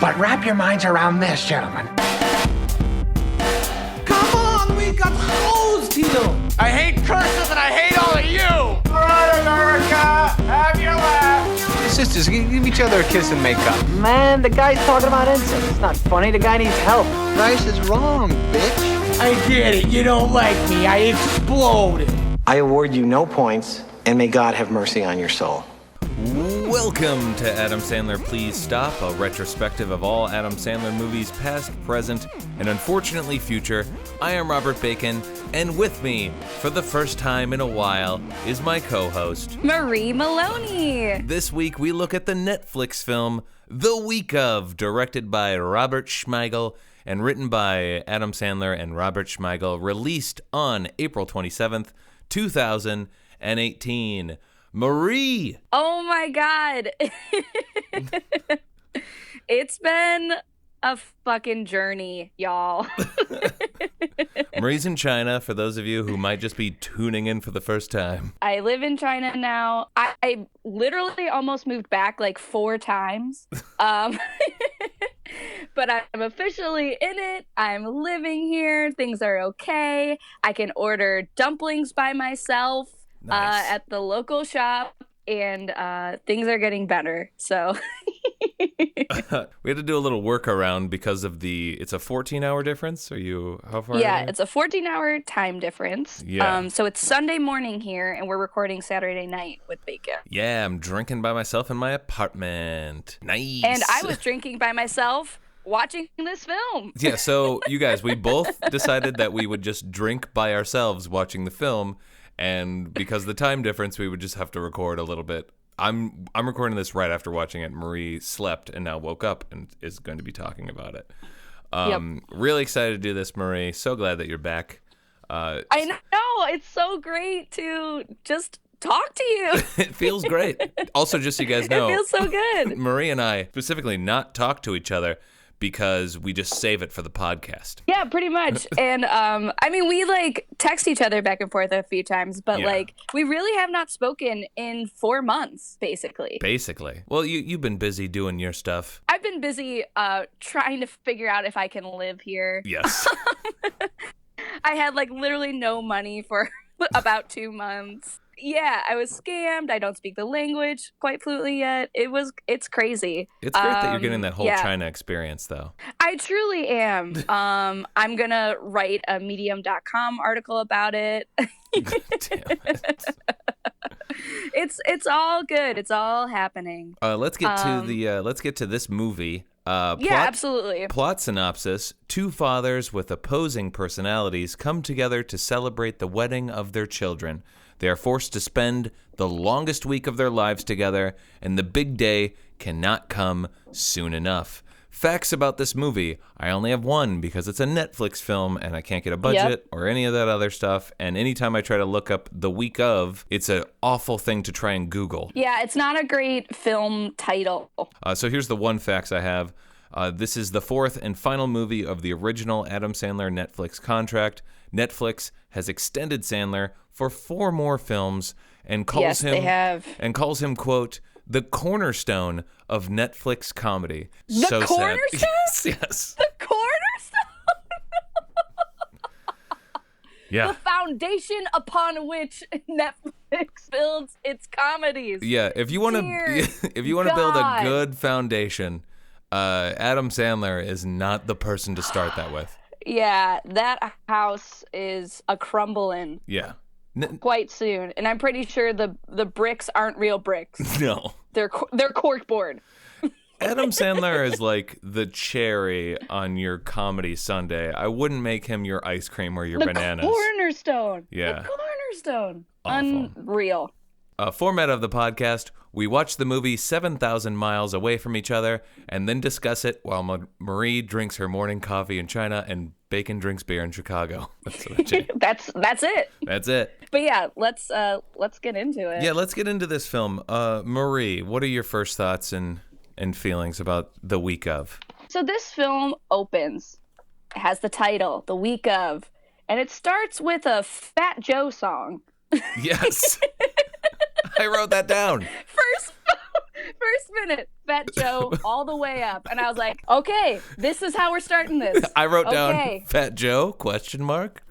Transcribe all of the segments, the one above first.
But wrap your minds around this, gentlemen. Come on, we got hosed here. I hate curses and I hate all of you! All right, America, have your laugh. Sisters, give each other a kiss and make up. Man, the guy's talking about incest. It's not funny. The guy needs help. Price is wrong, bitch. I get it. You don't like me. I exploded. I award you no points, and may God have mercy on your soul. Welcome to Adam Sandler Please Stop, a retrospective of all Adam Sandler movies past, present, and unfortunately future. I am Robert Bacon, and with me, for the first time in a while, is my co-host, Marie Maloney. This week we look at the Netflix film The Week Of, directed by Robert Smigel and written by Adam Sandler and Robert Smigel, released on April 27th, 2018. Marie! Oh my God. It's been a fucking journey, y'all. Marie's in China, for those of you who might just be tuning in for the first time. I live in China now. I literally almost moved back like 4 times. But I'm officially in it. I'm living here. Things are okay. I can order dumplings by myself. Nice. At the local shop, and things are getting better. So We had to do a little workaround because of it's a 14-hour difference. How far? yeah, it's a 14-hour time difference. Yeah. So it's Sunday morning here, and we're recording Saturday night with Bacon. Yeah, I'm drinking by myself in my apartment. Nice. And I was drinking by myself watching this film. Yeah, so you guys, we both decided that we would just drink by ourselves watching the film. And because of the time difference, we would just have to record a little bit. I'm recording this right after watching it. Marie slept and now woke up and is going to be talking about it. Really excited to do this, Marie. So glad that you're back. I know. It's so great to just talk to you. It feels great. Also, just so you guys know, It feels so good. Marie and I specifically not talk to each other because we just save it for the podcast. Yeah, pretty much. And we like text each other back and forth a few times, but like we really have not spoken in 4 months, basically. Well, you've been busy doing your stuff. I've been busy trying to figure out if I can live here. Yes. I had like literally no money for about 2 months. Yeah, I was scammed. I don't speak the language quite fluently yet. It's crazy. It's great that you're getting that whole China experience, though. I truly am. I'm going to write a medium.com article about it. Damn it. It's all good. It's all happening. Let's get to this movie. Absolutely. Plot synopsis: 2 fathers with opposing personalities come together to celebrate the wedding of their children. They are forced to spend the longest week of their lives together, and the big day cannot come soon enough. Facts about this movie: I only have one because it's a Netflix film and I can't get a budget or any of that other stuff. And anytime I try to look up The Week Of, it's an awful thing to try and Google. Yeah, it's not a great film title. So here's the one facts I have. This is the 4th and final movie of the original Adam Sandler Netflix contract. Netflix has extended Sandler for 4 more films and calls him, quote, the cornerstone of Netflix comedy. The cornerstone? Yes. The cornerstone? Yeah. The foundation upon which Netflix builds its comedies. Yeah, if you want to build a good foundation, Adam Sandler is not the person to start that with. Yeah, that house is a crumbling. Yeah. Quite soon, and I'm pretty sure the bricks aren't real bricks. No, they're corkboard. Adam Sandler is like the cherry on your comedy sundae. I wouldn't make him your ice cream or your bananas. The cornerstone. Yeah, the cornerstone. Awful. Unreal. Format of the podcast: we watch the movie 7,000 miles away from each other, and then discuss it while Marie drinks her morning coffee in China and Bacon drinks beer in Chicago. That's what I do. That's it. That's it. But yeah, let's get into it. Yeah, let's get into this film. Marie, what are your first thoughts and feelings about The Week Of? So this film opens. It has the title, The Week Of, and it starts with a Fat Joe song. Yes. I wrote that down. First minute, Fat Joe all the way up. And I was like, okay, this is how we're starting this. I wrote Okay. down Fat Joe, question mark.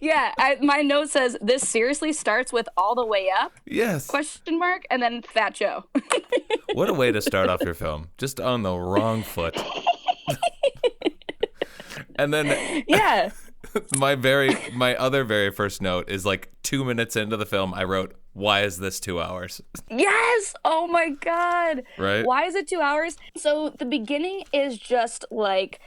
Yeah, my note says, this seriously starts with all the way up, Yes. question mark, and then Fat Joe. What a way to start off your film. Just on the wrong foot. And then Yeah. my other very first note is like 2 minutes into the film, I wrote, why is this 2 hours? Yes! Oh my God. Right? Why is it 2 hours? So the beginning is just like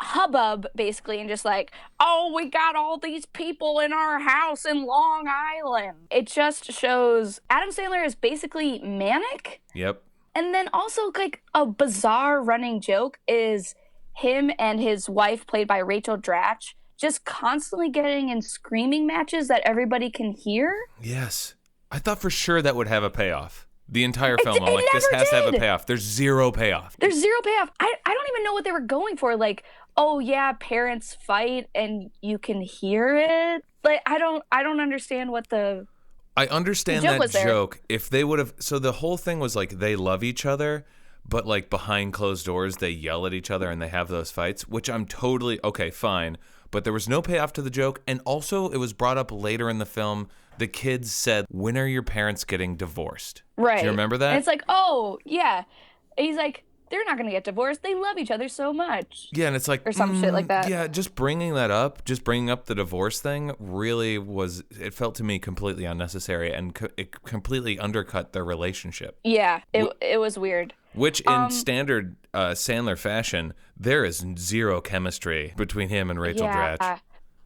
hubbub, basically, and just like, oh, we got all these people in our house in Long Island. It just shows Adam Sandler is basically manic. Yep. And then also, like, a bizarre running joke is him and his wife, played by Rachel Dratch, just constantly getting in screaming matches that everybody can hear. Yes. I thought for sure that would have a payoff. The entire film, I'm it like, this never has to have a did. payoff. There's zero payoff. There's zero payoff. I don't even know what they were going for. Like, oh yeah, parents fight and you can hear it. Like, I don't understand what the I understand joke that was there. joke. If they would have, so the whole thing was like they love each other, but like behind closed doors they yell at each other and they have those fights, which I'm totally okay, fine. But there was no payoff to the joke, and also it was brought up later in the film. The kids said, "When are your parents getting divorced?" Right. Do you remember that? And it's like, oh yeah. And he's like, they're not gonna get divorced. They love each other so much. Yeah, and it's like, Or some shit like that. Yeah, just bringing up the divorce thing really was, it felt to me completely unnecessary, and it completely undercut their relationship. Yeah, it was weird. Which, in standard Sandler fashion, there is zero chemistry between him and Rachel Dratch.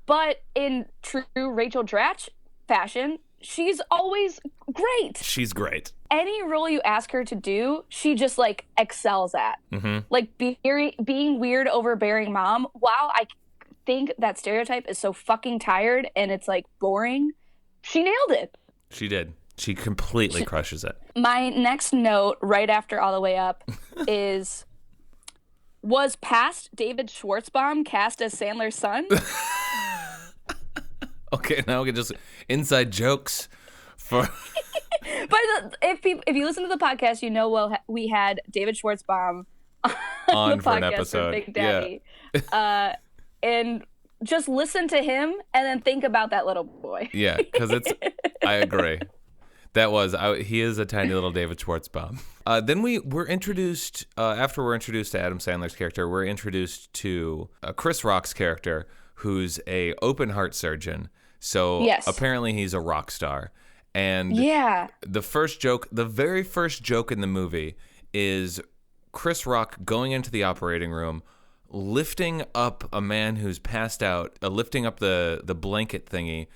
But in true Rachel Dratch fashion, she's always great. She's great. Any role you ask her to do, she just like excels at. Mm-hmm. Like being weird, overbearing mom. While I think that stereotype is so fucking tired and it's like boring, she nailed it. She did. She completely crushes it. My next note, right after All the Way Up, is: was past David Schwartzbaum cast as Sandler's son? Okay, now we can just inside jokes for. But if you listen to the podcast, you know we had David Schwartzbaum on the for an podcast episode. Big Daddy, and just listen to him and then think about that little boy. Yeah, because I agree. He is a tiny little David Schwartzbaum. Then we're introduced, after we're introduced to Adam Sandler's character, we're introduced to Chris Rock's character, who's a open heart surgeon. So Yes. apparently he's a rock star. And Yeah. the very first joke in the movie is Chris Rock going into the operating room, lifting up a man who's passed out, lifting up the blanket thingy,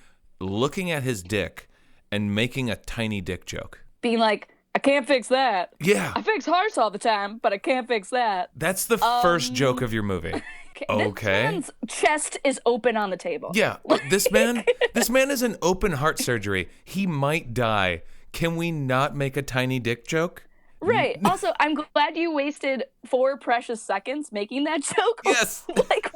looking at his dick, and making a tiny dick joke. Being like, I can't fix that. Yeah. I fix hearts all the time, but I can't fix that. That's the first joke of your movie. Okay. This man's chest is open on the table. Yeah, this man is an open heart surgery. He might die. Can we not make a tiny dick joke? Right. Also, I'm glad you wasted 4 precious seconds making that joke. Yes. Like,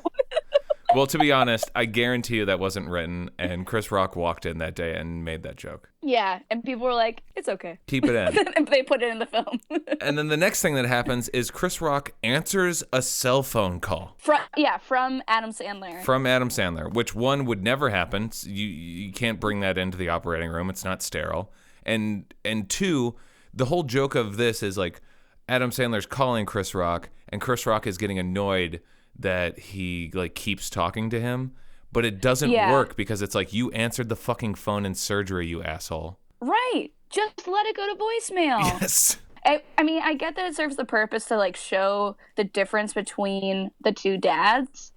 Well, to be honest, I guarantee you that wasn't written, and Chris Rock walked in that day and made that joke. yeah, and people were like, it's okay. Keep it in. And they put it in the film. And then the next thing that happens is Chris Rock answers a cell phone call. From Adam Sandler. From Adam Sandler, which one would never happen. You can't bring that into the operating room. It's not sterile. And two, the whole joke of this is like Adam Sandler's calling Chris Rock, and Chris Rock is getting annoyed that he like keeps talking to him, but it doesn't work because it's like, you answered the fucking phone in surgery, you asshole. Right. Just let it go to voicemail. Yes. I mean, I get that it serves the purpose to like show the difference between the two dads,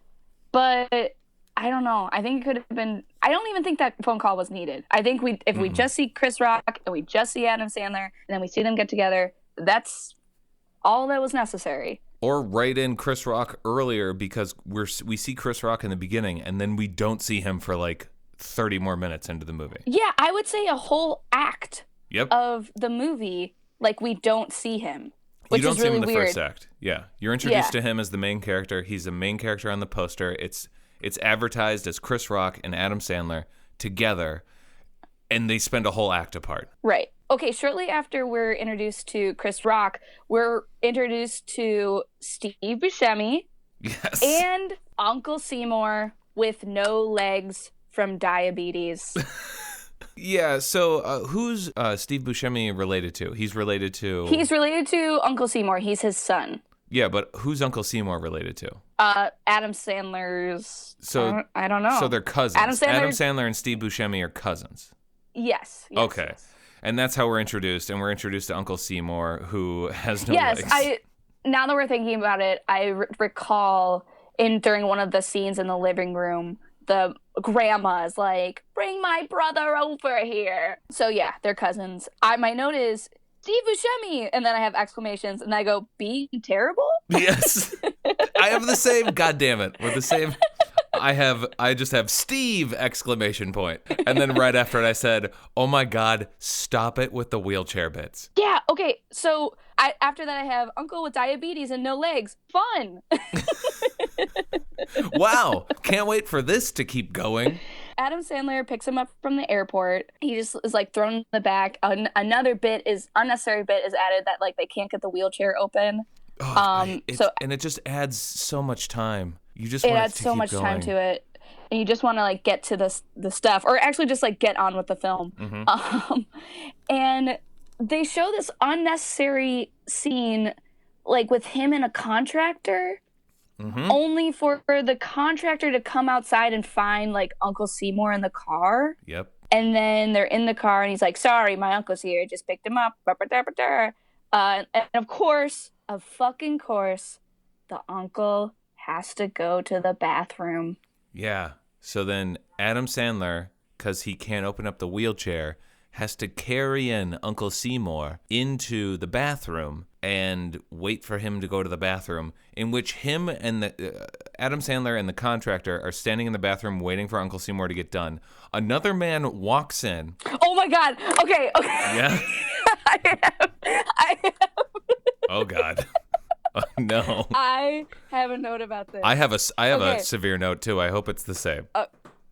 but I don't know. I think it could have been. I don't even think that phone call was needed. I think if we just see Chris Rock and we just see Adam Sandler and then we see them get together, that's all that was necessary. Or write in Chris Rock earlier, because we see Chris Rock in the beginning and then we don't see him for like 30 more minutes into the movie. Yeah, I would say a whole act Yep. of the movie, like we don't see him, which You don't is see him really in the weird. first act. Yeah. You're introduced to him as the main character. He's the main character on the poster. It's advertised as Chris Rock and Adam Sandler together, and they spend a whole act apart. Right. okay, shortly after we're introduced to Chris Rock, we're introduced to Steve Buscemi Yes. and Uncle Seymour with no legs from diabetes. Yeah, so who's Steve Buscemi related to? He's related to... He's related to Uncle Seymour. He's his son. Yeah, but who's Uncle Seymour related to? Adam Sandler's... So I don't know. So they're cousins. Adam Sandler and Steve Buscemi are cousins. Yes. Okay. Yes. And that's how we're introduced. And we're introduced to Uncle Seymour, who has no Yes, legs. now that we're thinking about it, I recall during one of the scenes in the living room, the grandma is like, bring my brother over here. So yeah, they're cousins. My note is, Steve Buscemi, and then I have exclamations, and I go, being terrible? Yes. I have the same, God damn it, with the same... I just have Steve exclamation point. And then right after it I said, oh my God, stop it with the wheelchair bits. Yeah, okay, so after that I have uncle with diabetes and no legs. Fun. Wow, can't wait for this to keep going. Adam Sandler picks him up from the airport. He just is like thrown in the back. Another unnecessary bit is added that like they can't get the wheelchair open. And it just adds so much time. You just want it adds so much time to it, and you just want to like get to the stuff, or actually just like get on with the film. Mm-hmm. And they show this unnecessary scene, like with him and a contractor, only for the contractor to come outside and find like Uncle Seymour in the car. Yep. And then they're in the car, and he's like, "Sorry, my uncle's here. Just picked him up." And of course, the uncle has to go to the bathroom. Yeah. So then Adam Sandler, because he can't open up the wheelchair, has to carry in Uncle Seymour into the bathroom and wait for him to go to the bathroom, in which him and Adam Sandler and the contractor are standing in the bathroom waiting for Uncle Seymour to get done. Another man walks in. Oh my God. Okay. Yeah. I have. Oh God. Oh, no. I have a note about this. I have a severe note too. I hope it's the same.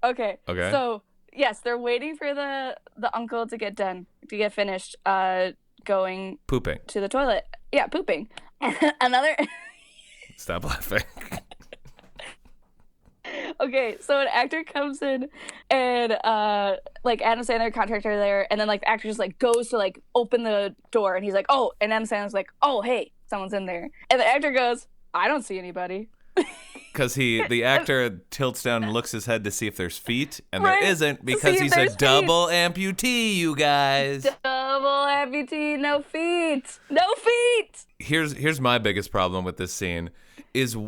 Okay. Okay. So yes, they're waiting for the uncle to get finished going Pooping. to the toilet. Yeah, pooping. Another. Stop laughing. Okay, so an actor comes in and like Adam Sandler, contractor there, and then like the actor just like goes to like open the door, and he's like, oh, and Adam Sandler's like, oh, hey, someone's in there, and the actor goes, I don't see anybody. Because the actor tilts down and looks his head to see if there's feet, and Right. there isn't, because he's a double amputee, you guys. Double amputee, no feet. No feet. Here's my biggest problem with this scene is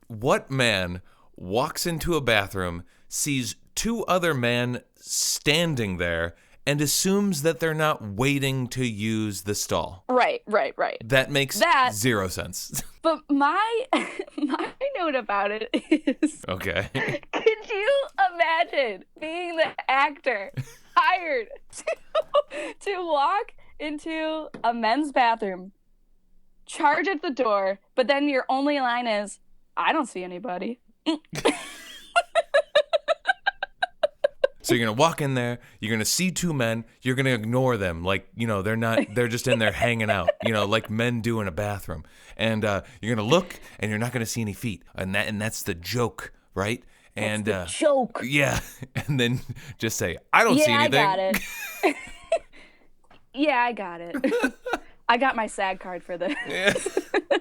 what man walks into a bathroom, sees two other men standing there, and assumes that they're not waiting to use the stall. Right. That makes zero sense. But my note about it is, Okay. could you imagine being the actor hired to walk into a men's bathroom, charge at the door, but then your only line is, I don't see anybody. So you're going to walk in there, you're going to see two men, you're going to ignore them like, they're just in there hanging out, like men do in a bathroom. And you're going to look and you're not going to see any feet. And that's the joke, right? That's the joke. Yeah. And then just say, I don't see anything. Yeah, I got it. Yeah, I got it. I got my SAG card for this. Yeah.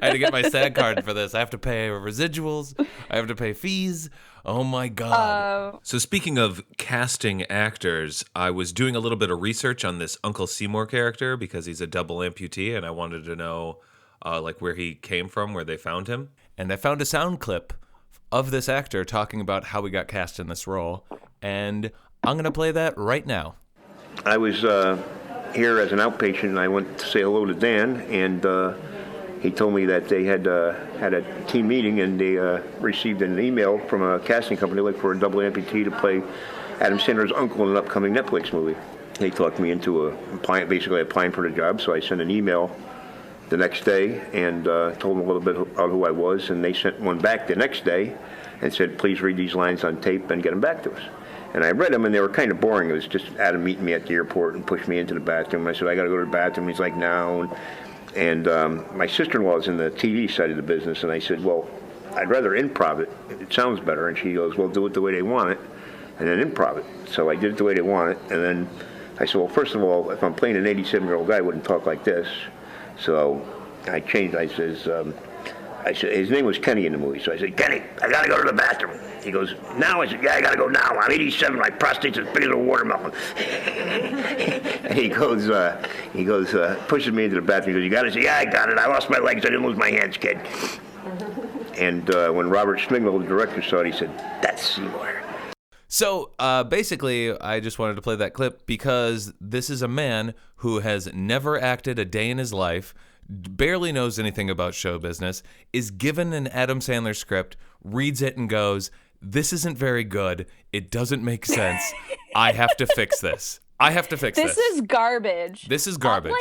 I had to get my SAG card for this. I have to pay residuals. I have to pay fees. Oh my God. So speaking of casting actors, I was doing a little bit of research on this Uncle Seymour character because he's a double amputee, and I wanted to know where he came from, where they found him. And I found a sound clip of this actor talking about how he got cast in this role, and I'm going to play that right now. I was here as an outpatient, and I went to say hello to Dan, and he told me that they had had a team meeting, and they received an email from a casting company looking for a double amputee to play Adam Sandler's uncle in an upcoming Netflix movie. They talked me into basically applying for the job, so I sent an email the next day and told them a little bit about who I was, and they sent one back the next day and said, please read these lines on tape and get them back to us. And I read them, and they were kind of boring. It was just Adam meeting me at the airport and pushed me into the bathroom. I said, I got to go to the bathroom. He's like, no. And my sister-in-law is in the TV side of the business, and I said, well, I'd rather improv it. It sounds better. And she goes, well, do it the way they want it, and then improv it. So I did it the way they want it, and then I said, well, first of all, if I'm playing an 87-year-old guy, I wouldn't talk like this. So I changed. I said, his name was Kenny in the movie. So I said, Kenny, I got to go to the bathroom. He goes, now? I said, yeah, I got to go now. I'm 87. My prostate's as big as a watermelon. And he goes, pushes me into the bathroom. He goes, you got it? I said, yeah, I got it. I lost my legs. I didn't lose my hands, kid. And when Robert Smigel, the director, saw it, he said, that's Seymour. So basically, I just wanted to play that clip because this is a man who has never acted a day in his life, barely knows anything about show business, is given an Adam Sandler script, reads it and goes, this isn't very good. It doesn't make sense. I have to fix this. I have to fix this. This is garbage. This is garbage.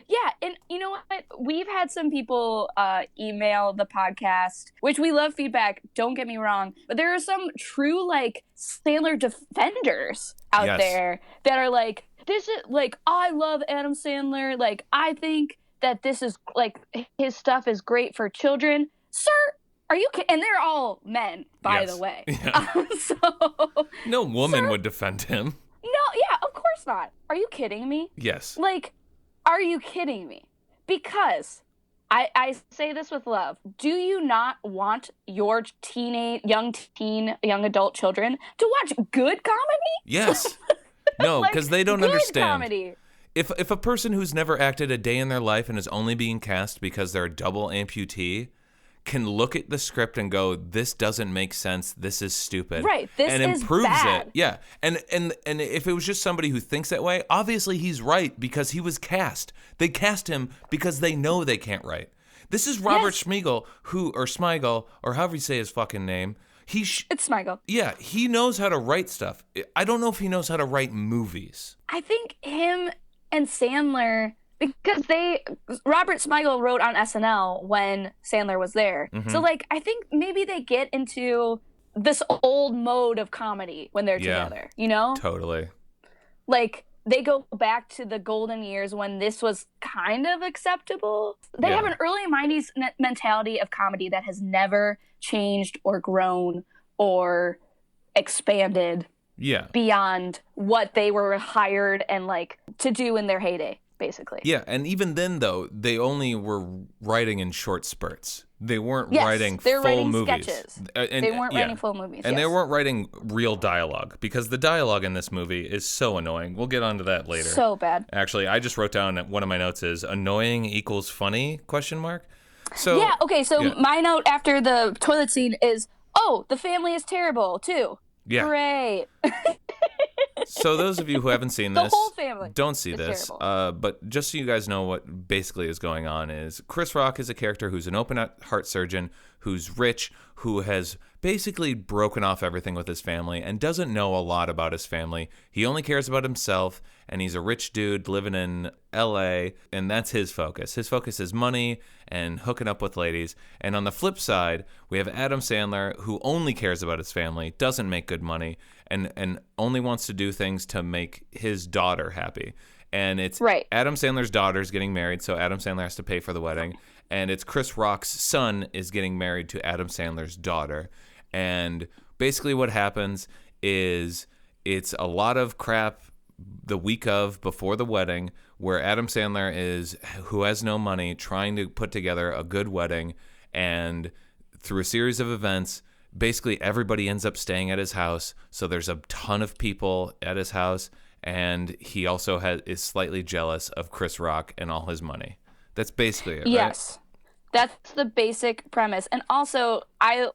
Yeah, and you know what? We've had some people email the podcast, which we love feedback, don't get me wrong, but there are some true, Sandler defenders out there that are like, this is, I love Adam Sandler, I think that this is, his stuff is great for children. Sir, are you kidding? And they're all men, by the way. Yeah. No woman would defend him. No, yeah, of course not. Are you kidding me? Yes. Are you kidding me? Because I say this with love. Do you not want your young adult children to watch good comedy? Yes. No, because they don't understand. Comedy. If a person who's never acted a day in their life and is only being cast because they're a double amputee can look at the script and go, this doesn't make sense, this is stupid. Right, this and is improves bad. it. Yeah. And if it was just somebody who thinks that way, obviously he's right because he was cast. They cast him because they know they can't write. This is Robert Smigel, or Smigel, or however you say his fucking name. It's Smigel. Yeah, he knows how to write stuff. I don't know if he knows how to write movies. I think him and Sandler, because Robert Smigel wrote on SNL when Sandler was there. Mm-hmm. So, I think maybe they get into this old mode of comedy when they're together, you know? Totally. They go back to the golden years when this was kind of acceptable. They have an early 90s mentality of comedy that has never changed or grown or expanded beyond what they were hired and, to do in their heyday. Basically. Yeah, and even then, though, they only were writing in short spurts. They weren't writing full movies. Sketches. They weren't writing full movies. And they weren't writing real dialogue, because the dialogue in this movie is so annoying. We'll get onto that later. So bad. Actually, I just wrote down one of my notes is annoying equals funny, ? So yeah, okay, so my note after the toilet scene is, oh, the family is terrible, too. Yeah. Great. So those of you who haven't seen this, the whole family don't see this. But just so you guys know what basically is going on is Chris Rock is a character who's an open heart surgeon, who's rich, who has basically broken off everything with his family and doesn't know a lot about his family. He only cares about himself, and he's a rich dude living in LA, and that's his focus. His focus is money and hooking up with ladies. And on the flip side, we have Adam Sandler, who only cares about his family, doesn't make good money, and only wants to do things to make his daughter happy. And it's Adam Sandler's daughter's getting married, so Adam Sandler has to pay for the wedding. And it's Chris Rock's son is getting married to Adam Sandler's daughter. And basically what happens is it's a lot of crap the week before the wedding, where Adam Sandler who has no money, trying to put together a good wedding. And through a series of events, basically everybody ends up staying at his house. So there's a ton of people at his house. And he also is slightly jealous of Chris Rock and all his money. That's basically it, right? Yes. That's the basic premise. And also, I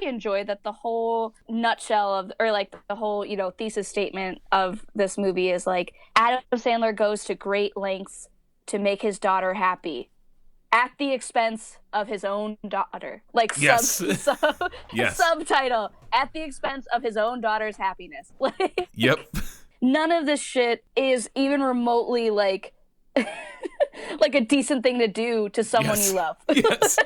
enjoy that the whole nutshell the whole, thesis statement of this movie is Adam Sandler goes to great lengths to make his daughter happy at the expense of his own daughter. Subtitle, at the expense of his own daughter's happiness. Yep. None of this shit is even remotely like a decent thing to do to someone Yes. you love. Yes.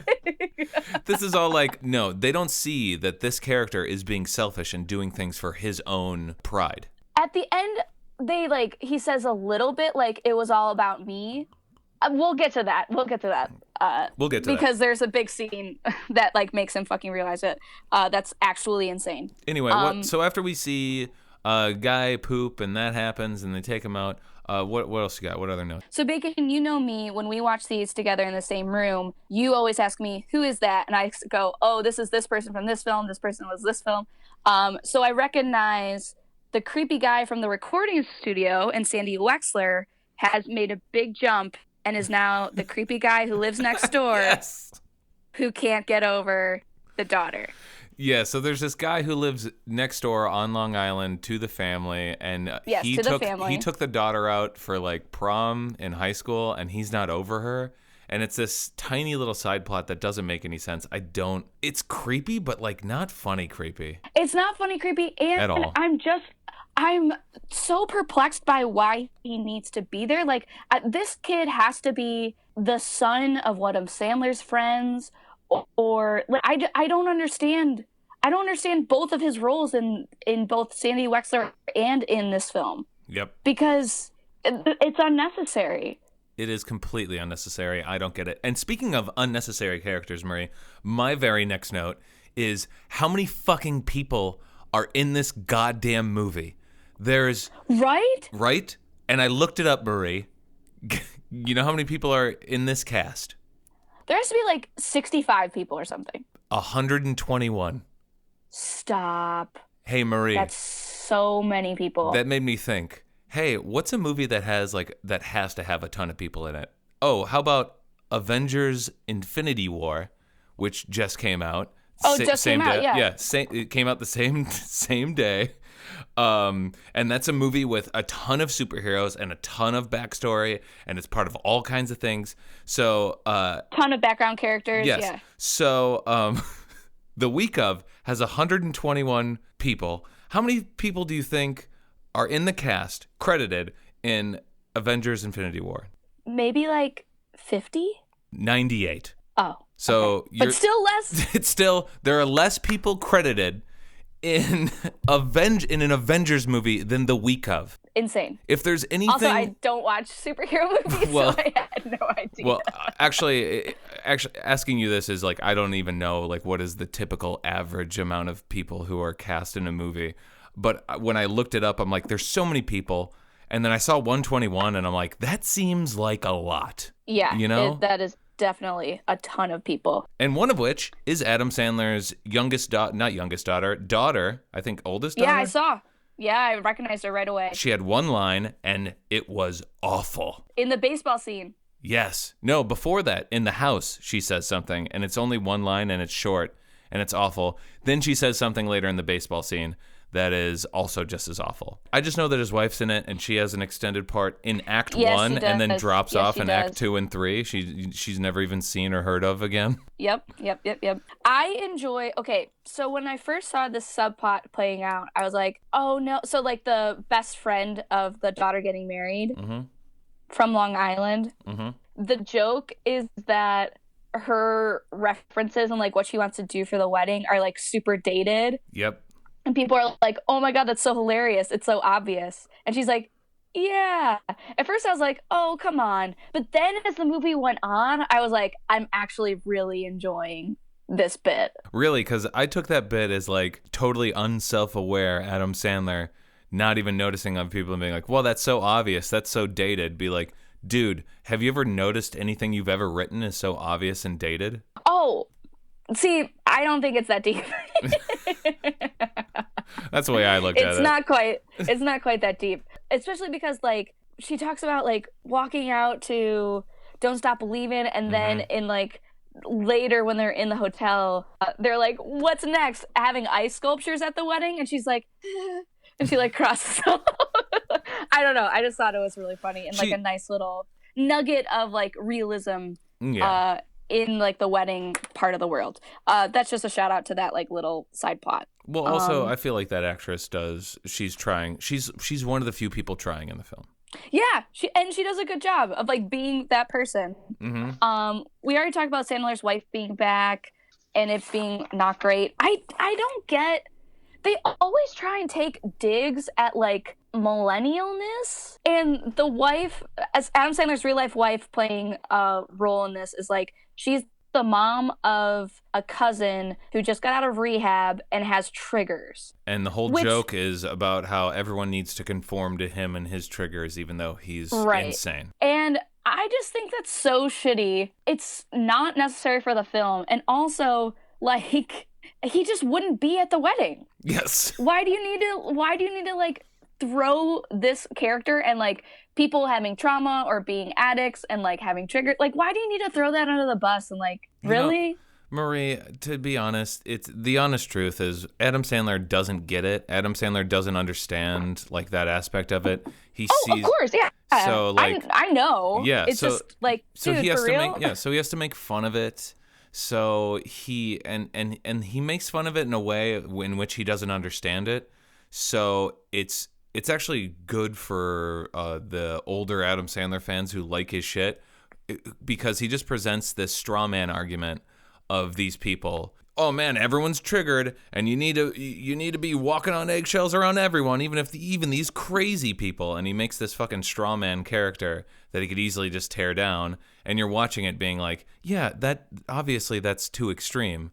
This is all like, no, they don't see that this character is being selfish and doing things for his own pride. At the end, he says a little bit like it was all about me. We'll get to that. We'll get to that. Because there's a big scene that like makes him fucking realize it. That's actually insane. Anyway, so after we see a guy poop and that happens and they take him out, what else you got? What other notes? So Bacon, you know me, when we watch these together in the same room, you always ask me, who is that? And I go, oh, this is this person from this film. This person was this film. So I recognize the creepy guy from the recording studio, and Sandy Wexler has made a big jump and is now the creepy guy who lives next door. Yes. Who can't get over the daughter. Yeah, so there's this guy who lives next door on Long Island to the family, and he took the daughter out for like prom in high school, and he's not over her. And it's this tiny little side plot that doesn't make any sense. It's creepy, but like not funny creepy. It's not funny creepy, and at all. I'm so perplexed by why he needs to be there. Like, this kid has to be the son of one of Sandler's friends, or like, I don't understand. I don't understand both of his roles in both Sandy Wexler and in this film. Yep. Because it's unnecessary. It is completely unnecessary. I don't get it. And speaking of unnecessary characters, Marie, my very next note is how many fucking people are in this goddamn movie? There's... Right? And I looked it up, Marie. You know how many people are in this cast? There has to be like 65 people or something. 121. Stop. Hey, Marie. That's so many people. That made me think, hey, what's a movie that has to have a ton of people in it? Oh, how about Avengers Infinity War, which just came out. Came out, yeah. Yeah, it came out the same day. And that's a movie with a ton of superheroes and a ton of backstory, and it's part of all kinds of things. So, ton of background characters. Yes. Yeah. So, The Week Of has 121 people. How many people do you think are in the cast credited in Avengers Infinity War? Maybe like 50? 98. Oh. So okay. But still less. There are less people credited in an Avengers movie than The Week Of. Insane. If there's anything... Also, I don't watch superhero movies, so I had no idea. Well, actually, asking you this is like, I don't even know like what is the typical average amount of people who are cast in a movie. But when I looked it up, I'm like, there's so many people. And then I saw 121, and I'm like, that seems like a lot. Yeah, you know? That is definitely a ton of people. And one of which is Adam Sandler's daughter, I think oldest daughter? Yeah, I saw. Yeah, I recognized her right away. She had one line, and it was awful. In the baseball scene. Yes. No, before that, in the house, she says something, and it's only one line, and it's short, and it's awful. Then she says something later in the baseball scene that is also just as awful. I just know that his wife's in it, and she has an extended part in Act 1 and then drops off in Act 2 and 3. She's never even seen or heard of again. Yep. I enjoy... Okay, so when I first saw this subplot playing out, I was like, oh no. So like the best friend of the daughter getting married from Long Island, the joke is that her references and like what she wants to do for the wedding are like super dated. Yep. And people are like, oh my God, that's so hilarious. It's so obvious. And she's like, yeah. At first I was like, oh, come on. But then as the movie went on, I was like, I'm actually really enjoying this bit. Really? Because I took that bit as like totally unself-aware Adam Sandler, not even noticing on people and being like, well, that's so obvious. That's so dated. Be like, dude, have you ever noticed anything you've ever written is so obvious and dated? Oh, see, I don't think it's that deep. That's the way I looked at it. It's not quite that deep. Especially because like she talks about like walking out to Don't Stop Believin', and then in like later when they're in the hotel, they're like, what's next? Having ice sculptures at the wedding? And she's like, and she like crosses off. I don't know. I just thought it was really funny and like a nice little nugget of like realism. Yeah. In like the wedding part of the world. That's just a shout out to that like little side plot. Well, also I feel like that actress she's trying. She's one of the few people trying in the film. Yeah, she does a good job of like being that person. We already talked about Sandler's wife being back and it being not great. I don't get. They always try and take digs at like millennialness, and the wife, as Adam Sandler's real life wife playing a role in this, is like she's the mom of a cousin who just got out of rehab and has triggers. And the whole joke is about how everyone needs to conform to him and his triggers, even though he's insane. And I just think that's so shitty. It's not necessary for the film, and also like. He just wouldn't be at the wedding. Yes. Why do you need to like throw this character and like people having trauma or being addicts and like having triggered? Like, why do you need to throw that under the bus and like, really? Marie, to be honest, it's the honest truth is Adam Sandler doesn't get it. Adam Sandler doesn't understand like that aspect of it. He sees, of course, yeah. So like, I know. Yeah. It's just like, dude, so he has for to real? so he has to make fun of it. So he and he makes fun of it in a way in which he doesn't understand it. So it's actually good for the older Adam Sandler fans who like his shit, because he just presents this straw man argument of these people. Oh man, everyone's triggered, and you need to be walking on eggshells around everyone, even these crazy people. And he makes this fucking straw man character that he could easily just tear down. And you're watching it being like, yeah, that obviously that's too extreme.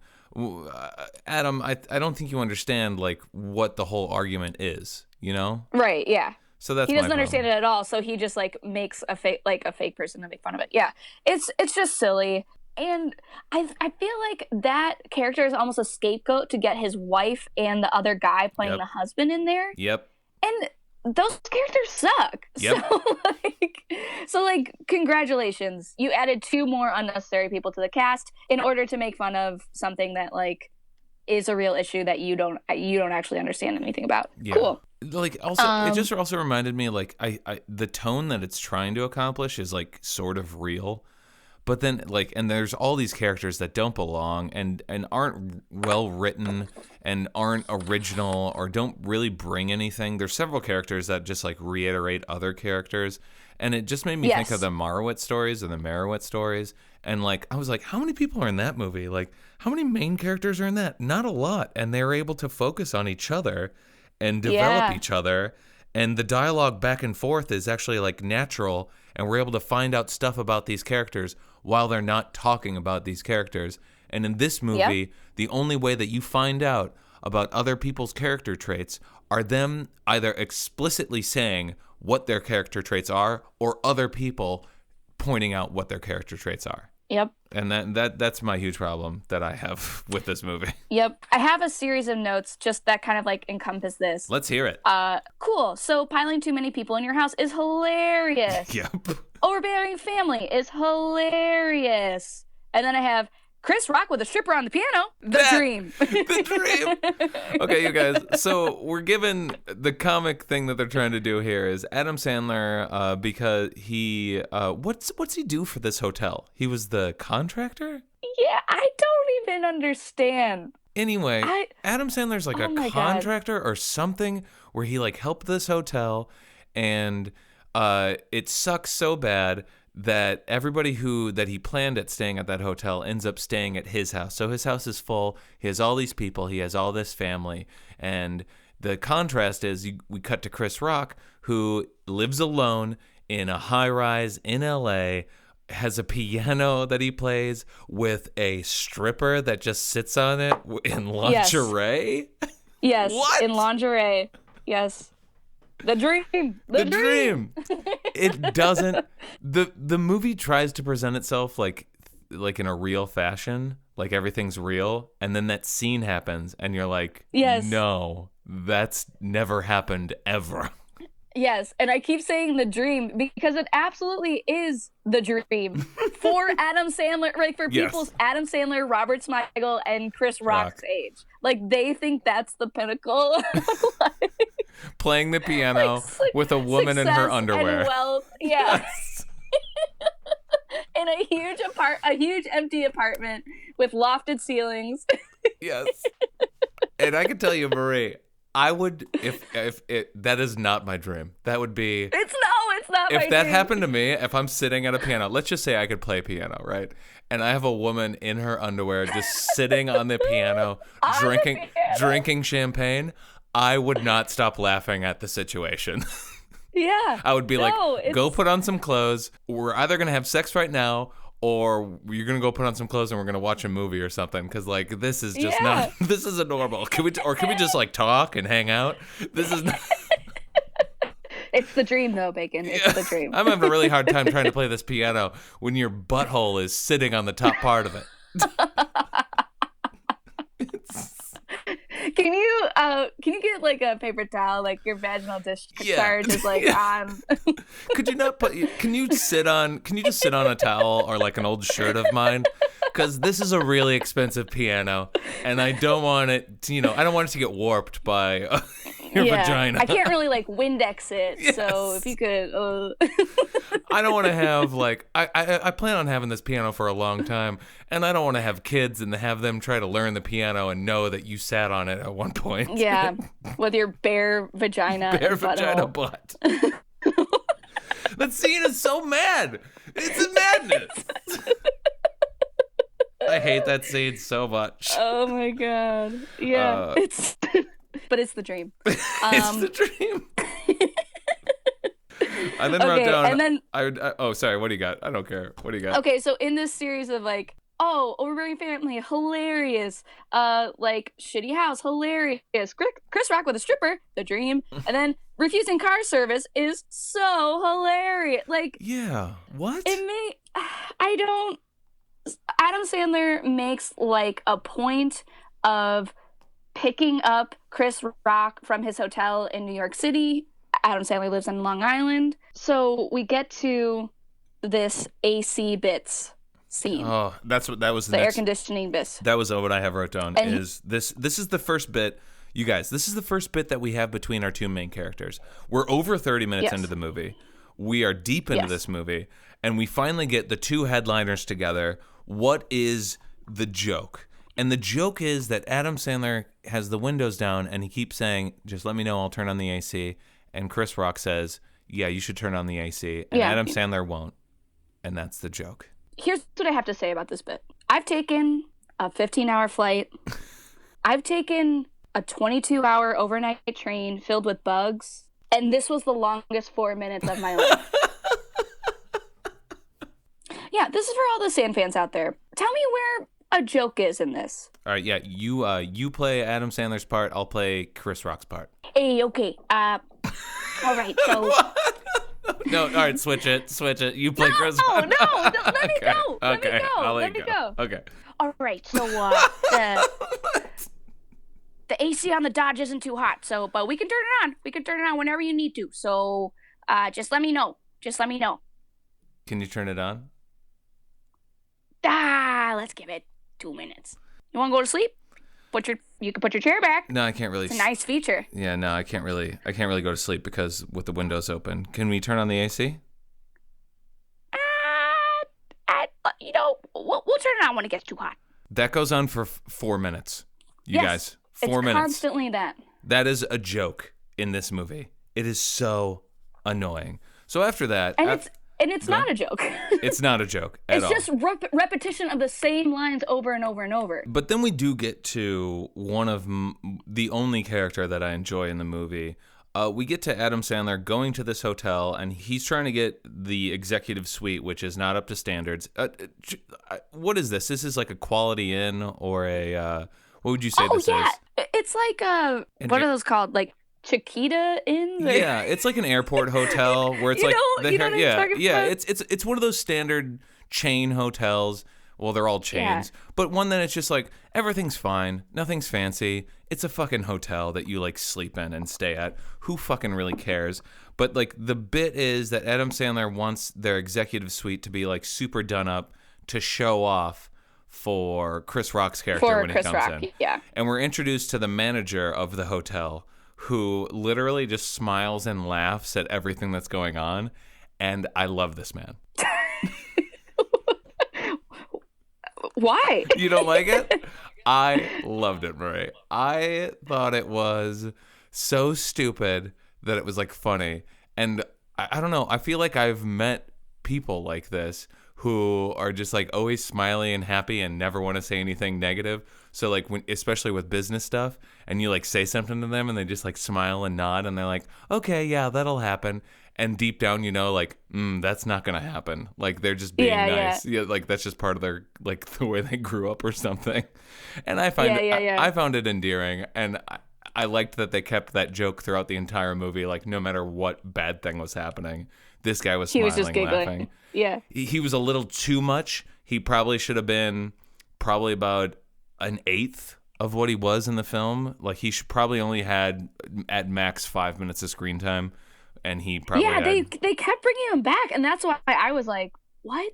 Adam, I don't think you understand like what the whole argument is, you know? Right, yeah. So that's he doesn't my understand problem. it at all, so he just like makes a fake person to make fun of it. Yeah. It's just silly. And I feel like that character is almost a scapegoat to get his wife and the other guy playing the husband in there. Yep. And those characters suck. Yep. So like, congratulations. You added 2 more unnecessary people to the cast in order to make fun of something that like is a real issue that you don't actually understand anything about. Yeah. Cool. Like also, it just also reminded me like I the tone that it's trying to accomplish is like sort of real. But then, like, and there's all these characters that don't belong and aren't well written and aren't original or don't really bring anything. There's several characters that just, like, reiterate other characters. And it just made me think of the Marowitz stories or the Merowitz stories. And, like, I was like, how many people are in that movie? Like, how many main characters are in that? Not a lot. And they're able to focus on each other and develop each other. And the dialogue back and forth is actually, like, natural. And we're able to find out stuff about these characters while they're not talking about these characters. And in this movie, the only way that you find out about other people's character traits are them either explicitly saying what their character traits are or other people pointing out what their character traits are. Yep. And that's my huge problem that I have with this movie. Yep. I have a series of notes just that kind of like encompass this. Let's hear it. Cool. So piling too many people in your house is hilarious. Yep. Overbearing family is hilarious. And then I have Chris Rock with a stripper on the piano. The dream. The dream. Okay, you guys. So we're given the comic thing that they're trying to do here is Adam Sandler, because he, what's he do for this hotel? He was the contractor? Yeah, I don't even understand. Anyway, Adam Sandler's like a contractor or something where he like helped this hotel, and it sucks so bad that everybody that he planned at staying at that hotel ends up staying at his house. So his house is full. He has all these people. He has all this family. And the contrast is we cut to Chris Rock, who lives alone in a high-rise in L.A., has a piano that he plays with a stripper that just sits on it in lingerie. Yes, What? in lingerie. Yes. The dream. The dream. It doesn't. The movie tries to present itself like in a real fashion, like everything's real, and then that scene happens, and you're like, no, that's never happened ever. Yes, and I keep saying the dream because it absolutely is the dream for Adam Sandler, like for people's Adam Sandler, Robert Smigel, and Chris Rock's age. Like they think that's the pinnacle. Playing the piano with a woman in her underwear. And wealth. Yes. In a huge empty apartment with lofted ceilings. Yes. And I can tell you, Marie, I would if it that is not my dream. That would be It's not if my that dream. happened to me, if I'm sitting at a piano, let's just say I could play piano, right? And I have a woman in her underwear just sitting on the piano, drinking champagne, I would not stop laughing at the situation. Yeah. I would be like, go put on some clothes. We're either going to have sex right now, or you're going to go put on some clothes and we're going to watch a movie or something. Because, like, this is just not, this isn't normal. Can we just, like, talk and hang out? This is not. It's the dream, though, Bacon. It's the dream. I'm having a really hard time trying to play this piano when your butthole is sitting on the top part of it. Can you get like a paper towel, like your vaginal discharge is like on? Could you not can you just sit on a towel or like an old shirt of mine? Because this is a really expensive piano, and I don't want it to, I don't want it to get warped by your vagina. I can't really like Windex it, Yes. so if you could. I don't want to have like I plan on having this piano for a long time, and I don't want to have kids and have them try to learn the piano and know that you sat on it at one point. Yeah, with your bare vagina. Bare and vagina butt. That scene is so mad. It's a madness. I hate that scene so much. Oh my god. Yeah, but it's the dream. It's the dream. I then wrote down. And then oh, sorry. What do you got? I don't care. What do you got? Okay, so in this series of like, overbearing family, hilarious. Like shitty house, hilarious. Chris Rock with a stripper, the dream, and then refusing car service is so hilarious. Like, yeah, what? Adam Sandler makes like a point of picking up Chris Rock from his hotel in New York City. Adam Sandler lives in Long Island. So we get to this AC bits scene. Oh, that was the air conditioning bits. That was what I have wrote down. This is the first bit, you guys. This is the first bit that we have between our two main characters. We're over 30 minutes into the movie. We are deep into this movie, and we finally get the two headliners together. What is the joke? And the joke is that Adam Sandler has the windows down, and he keeps saying, "Just let me know, I'll turn on the AC." And Chris Rock says, "Yeah, you should turn on the AC." And Adam Sandler won't. And that's the joke. Here's what I have to say about this bit. I've taken a 15-hour flight. I've taken a 22-hour overnight train filled with bugs. And this was the longest 4 minutes of my life. Yeah, this is for all the Sand fans out there. Tell me where a joke is in this. All right, yeah, you play Adam Sandler's part. I'll play Chris Rock's part. Hey, okay. All right, so... No, all right, switch it. You play Chris Rock. No, let me go. Okay, Let let me you go. Okay. All right, so the AC on the Dodge isn't too hot, but we can turn it on. We can turn it on whenever you need to. So just let me know. Can you turn it on? Let's give it 2 minutes. You want to go to sleep? You can put your chair back. No, I can't really. It's a nice feature. Yeah, no, I can't really go to sleep because with the windows open. Can we turn on the AC? We'll turn it on when it gets too hot. That goes on for 4 minutes. You guys, 4 minutes. It's constantly that. That is a joke in this movie. It is so annoying. So after that, and it's not a joke. It's not a joke at all. It's just repetition of the same lines over and over and over. But then we do get to one of the only character that I enjoy in the movie. We get to Adam Sandler going to this hotel, and he's trying to get the executive suite, which is not up to standards. What is this? This is like a Quality Inn or a... what would you say this is? It's like what are those called? Like Chiquita Inns? Yeah, it's like an airport hotel where it's it's one of those standard chain hotels. Well, they're all chains, but one that it's just like everything's fine, nothing's fancy. It's a fucking hotel that you like sleep in and stay at. Who fucking really cares? But like the bit is that Adam Sandler wants their executive suite to be like super done up to show off for Chris Rock's character when he comes in. Yeah. And we're introduced to the manager of the hotel who literally just smiles and laughs at everything that's going on. And I love this man. Why? You don't like it? I loved it, Marie. I thought it was so stupid that it was like funny. And I don't know. I feel like I've met people like this who are just like always smiley and happy and never want to say anything negative. So like especially with business stuff, and you like say something to them and they just like smile and nod and they're like, okay, yeah, that'll happen. And deep down, like, that's not gonna happen. Like they're just being nice. Yeah, like that's just part of their like the way they grew up or something. And I find I found it endearing, and I liked that they kept that joke throughout the entire movie. Like no matter what bad thing was happening, this guy was smiling, he was just giggling. Laughing. Yeah, he was a little too much. He probably should have been probably about an eighth of what he was in the film. Like he should probably only had at max 5 minutes of screen time, and he probably they kept bringing him back, and that's why I was like, what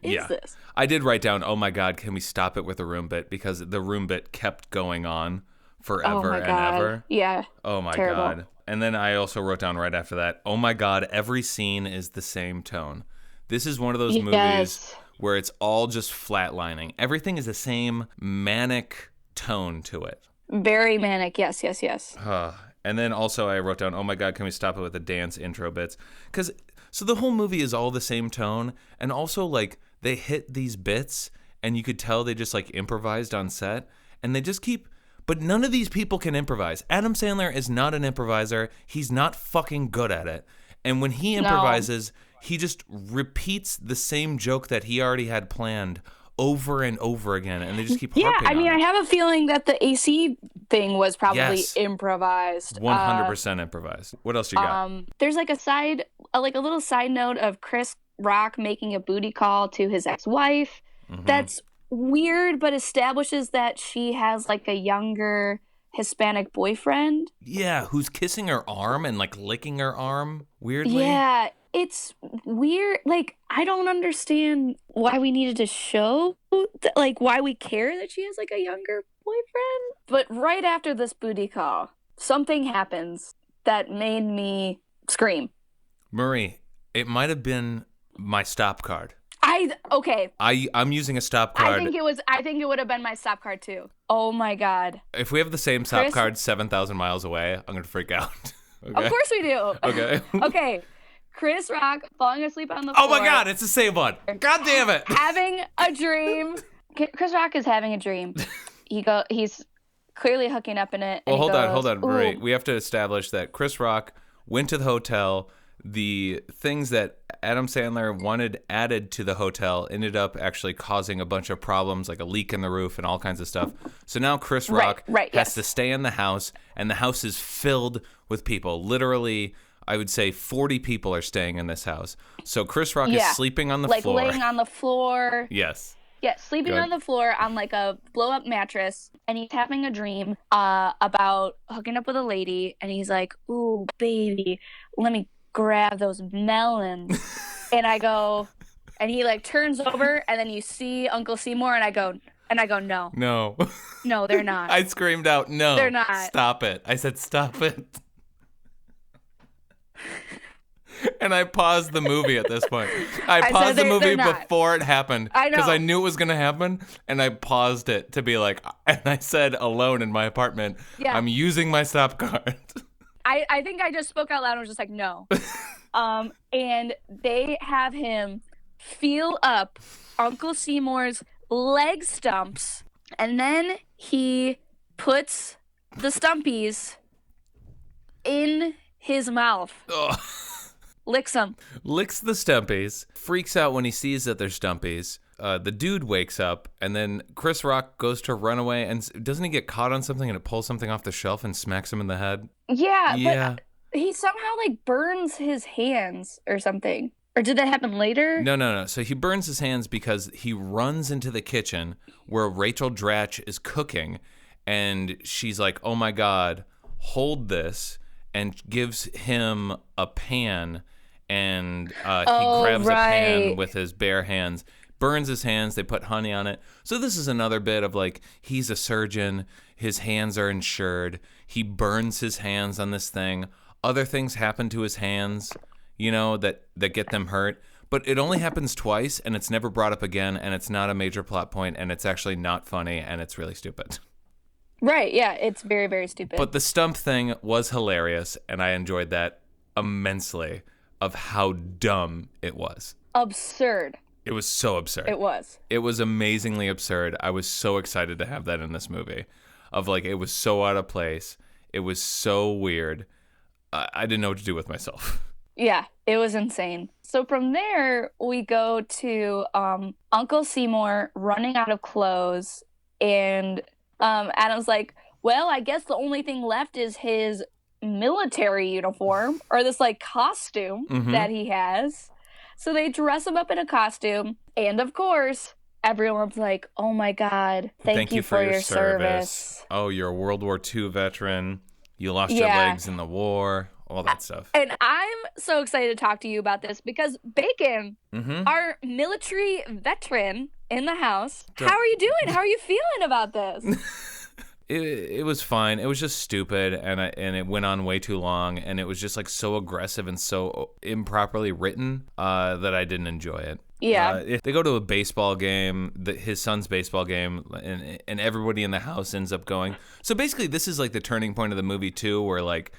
is this? I did write down, oh my god, can we stop it with the room bit, because the room bit kept going on forever and ever. Yeah. Oh my god. And then I also wrote down right after that, oh my god, every scene is the same tone. This is one of those movies where it's all just flatlining. Everything is the same manic tone to it. Very manic. Yes. And then also I wrote down, oh my god, can we stop it with the dance intro bits? So the whole movie is all the same tone, and also like they hit these bits and you could tell they just like improvised on set, and they just keep, but none of these people can improvise. Adam Sandler is not an improviser. He's not fucking good at it. And when he improvises, he just repeats the same joke that he already had planned over and over again, and they just keep harping on it. I have a feeling that the AC thing was probably improvised. 100% improvised. What else you got? There's like a little side note of Chris Rock making a booty call to his ex-wife. Mm-hmm. That's weird, but establishes that she has like a younger Hispanic boyfriend. Yeah, who's kissing her arm and like licking her arm weirdly. Yeah, it's weird. Like, I don't understand why we needed to show, like, why we care that she has like a younger boyfriend. But right after this booty call, something happens that made me scream. Marie, it might have been my stop card. I'm using a stop card. I think it would have been my stop card too. Oh my god. If we have the same stop card 7,000 miles away, I'm going to freak out. Okay? Of course we do. Okay. Okay. Chris Rock falling asleep on the floor. Oh my god, it's the same one. God damn it. Having a dream. Chris Rock is having a dream. He's clearly hooking up in it. Well, hold on, Marie. We have to establish that Chris Rock went to the hotel. The things that Adam Sandler wanted added to the hotel ended up actually causing a bunch of problems, like a leak in the roof and all kinds of stuff. So now Chris Rock has to stay in the house, and the house is filled with people. Literally, I would say 40 people are staying in this house. So Chris Rock is sleeping on the floor. Like laying on the floor. Yes. Yeah, sleeping on the floor on like a blow-up mattress, and he's having a dream about hooking up with a lady, and he's like, ooh, baby, let me grab those melons. And I go, and he like turns over, and then you see Uncle Seymour, and I go, no. No, they're not. I screamed out, no. They're not. Stop it. I said, stop it. And I paused the movie at this point. I paused the movie before it happened. I know. Because I knew it was going to happen, and I paused it to be like, and I said alone in my apartment, I'm using my stop card. I think I just spoke out loud and was just like, no. And they have him feel up Uncle Seymour's leg stumps, and then he puts the stumpies in his mouth. Ugh. Licks them. Licks the stumpies. Freaks out when he sees that they're stumpies. The dude wakes up, and then Chris Rock goes to run away, and doesn't he get caught on something and it pulls something off the shelf and smacks him in the head? Yeah. But he somehow like burns his hands or something. Or did that happen later? No. So he burns his hands because he runs into the kitchen where Rachel Dratch is cooking, and she's like, oh my God, hold this, and gives him a pan, and he grabs a pan with his bare hands, burns his hands, they put honey on it. So this is another bit of like, he's a surgeon, his hands are insured, he burns his hands on this thing, other things happen to his hands, that get them hurt, but it only happens twice, and it's never brought up again, and it's not a major plot point, and it's actually not funny, and it's really stupid. Right, yeah, it's very, very stupid. But the stump thing was hilarious, and I enjoyed that immensely of how dumb it was. Absurd. It was so absurd. It was. It was amazingly absurd. I was so excited to have that in this movie. Of like, it was so out of place. It was so weird. I didn't know what to do with myself. Yeah, it was insane. So from there, we go to Uncle Seymour running out of clothes, and Adam's like, well, I guess the only thing left is his military uniform, or this like costume that he has. So they dress him up in a costume, and of course, everyone's like, oh my God, thank you for your service. Oh, you're a World War II veteran. You lost your legs in the war. All that stuff. And I'm so excited to talk to you about this because Bacon, our military veteran in the house, how are you doing? How are you feeling about this? It was fine. It was just stupid, and it went on way too long, and it was just like so aggressive and so improperly written that I didn't enjoy it. Yeah. They go to a baseball game, his son's baseball game, and everybody in the house ends up going. So basically, this is like the turning point of the movie too, where like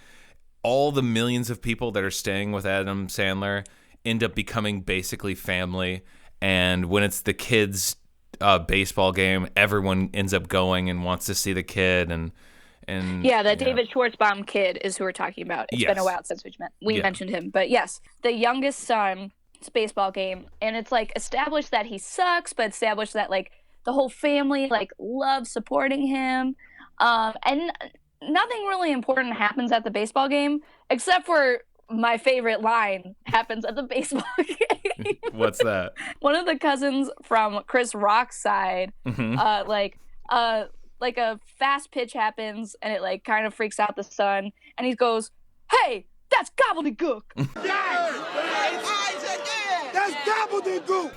all the millions of people that are staying with Adam Sandler end up becoming basically family. And when it's the kids' baseball game, everyone ends up going and wants to see the kid. And David Schwartzbaum kid is who we're talking about. It's been a while since we mentioned him. But yes, the youngest son's baseball game. And it's like established that he sucks, but established that like the whole family like loves supporting him. And nothing really important happens at the baseball game, except for my favorite line happens at the baseball game. What's that? One of the cousins from Chris Rock's side, like a fast pitch happens, and it like kind of freaks out the son, and he goes, "Hey, that's gobbledygook." That's gobbledygook.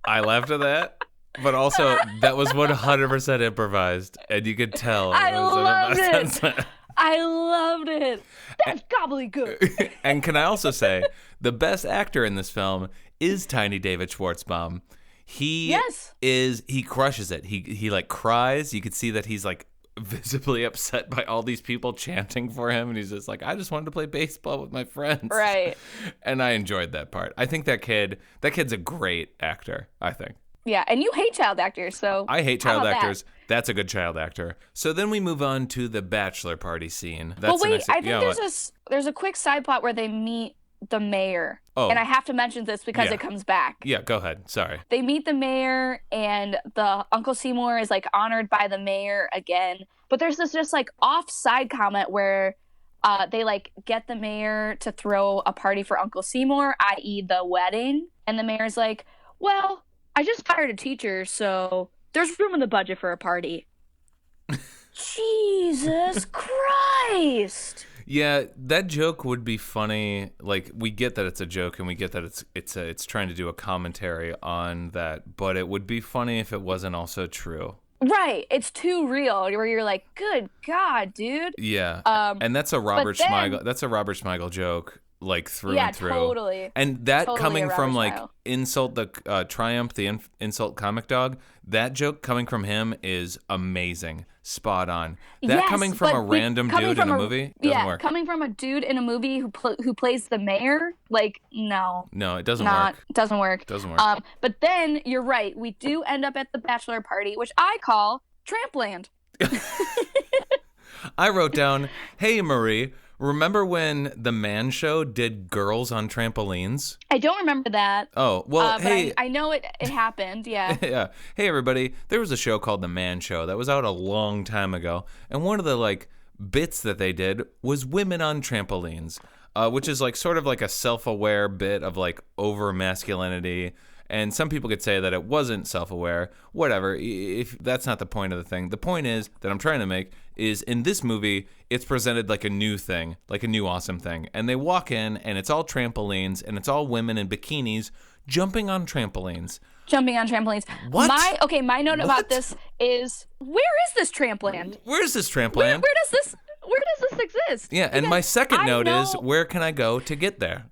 I laughed at that. But also, that was 100% improvised, and you could tell. I loved it. I loved it. That's gobbledygook. And can I also say, the best actor in this film is Tiny David Schwartzbaum. He crushes it. He like cries. You could see that he's like visibly upset by all these people chanting for him, and he's just like, I just wanted to play baseball with my friends. Right. And I enjoyed that part. I think that kid's a great actor, I think. Yeah, and you hate child actors, so I hate child actors. That's a good child actor. So then we move on to the bachelor party scene. I think there's a quick side plot where they meet the mayor. Oh. And I have to mention this because it comes back. Yeah, go ahead. Sorry. They meet the mayor, and the Uncle Seymour is like honored by the mayor again. But there's this just like off-side comment where they like get the mayor to throw a party for Uncle Seymour, i.e. the wedding. And the mayor's like, well, I just hired a teacher, so there's room in the budget for a party. Jesus Christ! Yeah, that joke would be funny. Like, we get that it's a joke, and we get that it's trying to do a commentary on that. But it would be funny if it wasn't also true. Right, it's too real. Where you're like, good God, dude. Yeah, and that's a Robert Smigel. That's a Robert Smigel joke. Like through and through. Yeah, totally. And that totally coming from like style. Insult the Triumph, the insult comic dog, that joke coming from him is amazing. Spot on. That coming from a random dude in a movie doesn't work. Coming from a dude in a movie who plays the mayor, like, no. No, it doesn't work. Doesn't work. Doesn't work. But then, you're right, we do end up at the bachelor party, which I call Trampland. I wrote down, hey, Marie, remember when The Man Show did girls on trampolines? I don't remember that. Oh, well, hey. I know it happened, yeah. Yeah. Hey, everybody. There was a show called The Man Show that was out a long time ago. And one of the, like, bits that they did was women on trampolines, which is, like, sort of like a self-aware bit of, like, over-masculinity. And some people could say that it wasn't self-aware. Whatever. If that's not the point of the thing. The point is that I'm trying to make is in this movie, it's presented like a new thing, like a new awesome thing. And they walk in, and it's all trampolines, and it's all women in bikinis jumping on trampolines. Jumping on trampolines. What? My note about this is, where is this Trampland? Where is this Trampland? Where does this exist? Yeah, and my second note is, where can I go to get there?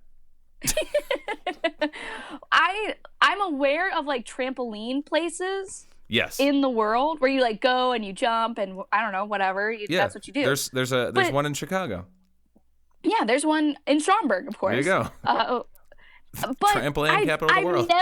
I'm aware of like trampoline places. Yes. in the world where you like go and you jump and I don't know, whatever. That's what you do. There's one in Chicago. Yeah, there's one in Schaumburg, of course. There you go. But Trampoline capital of the world.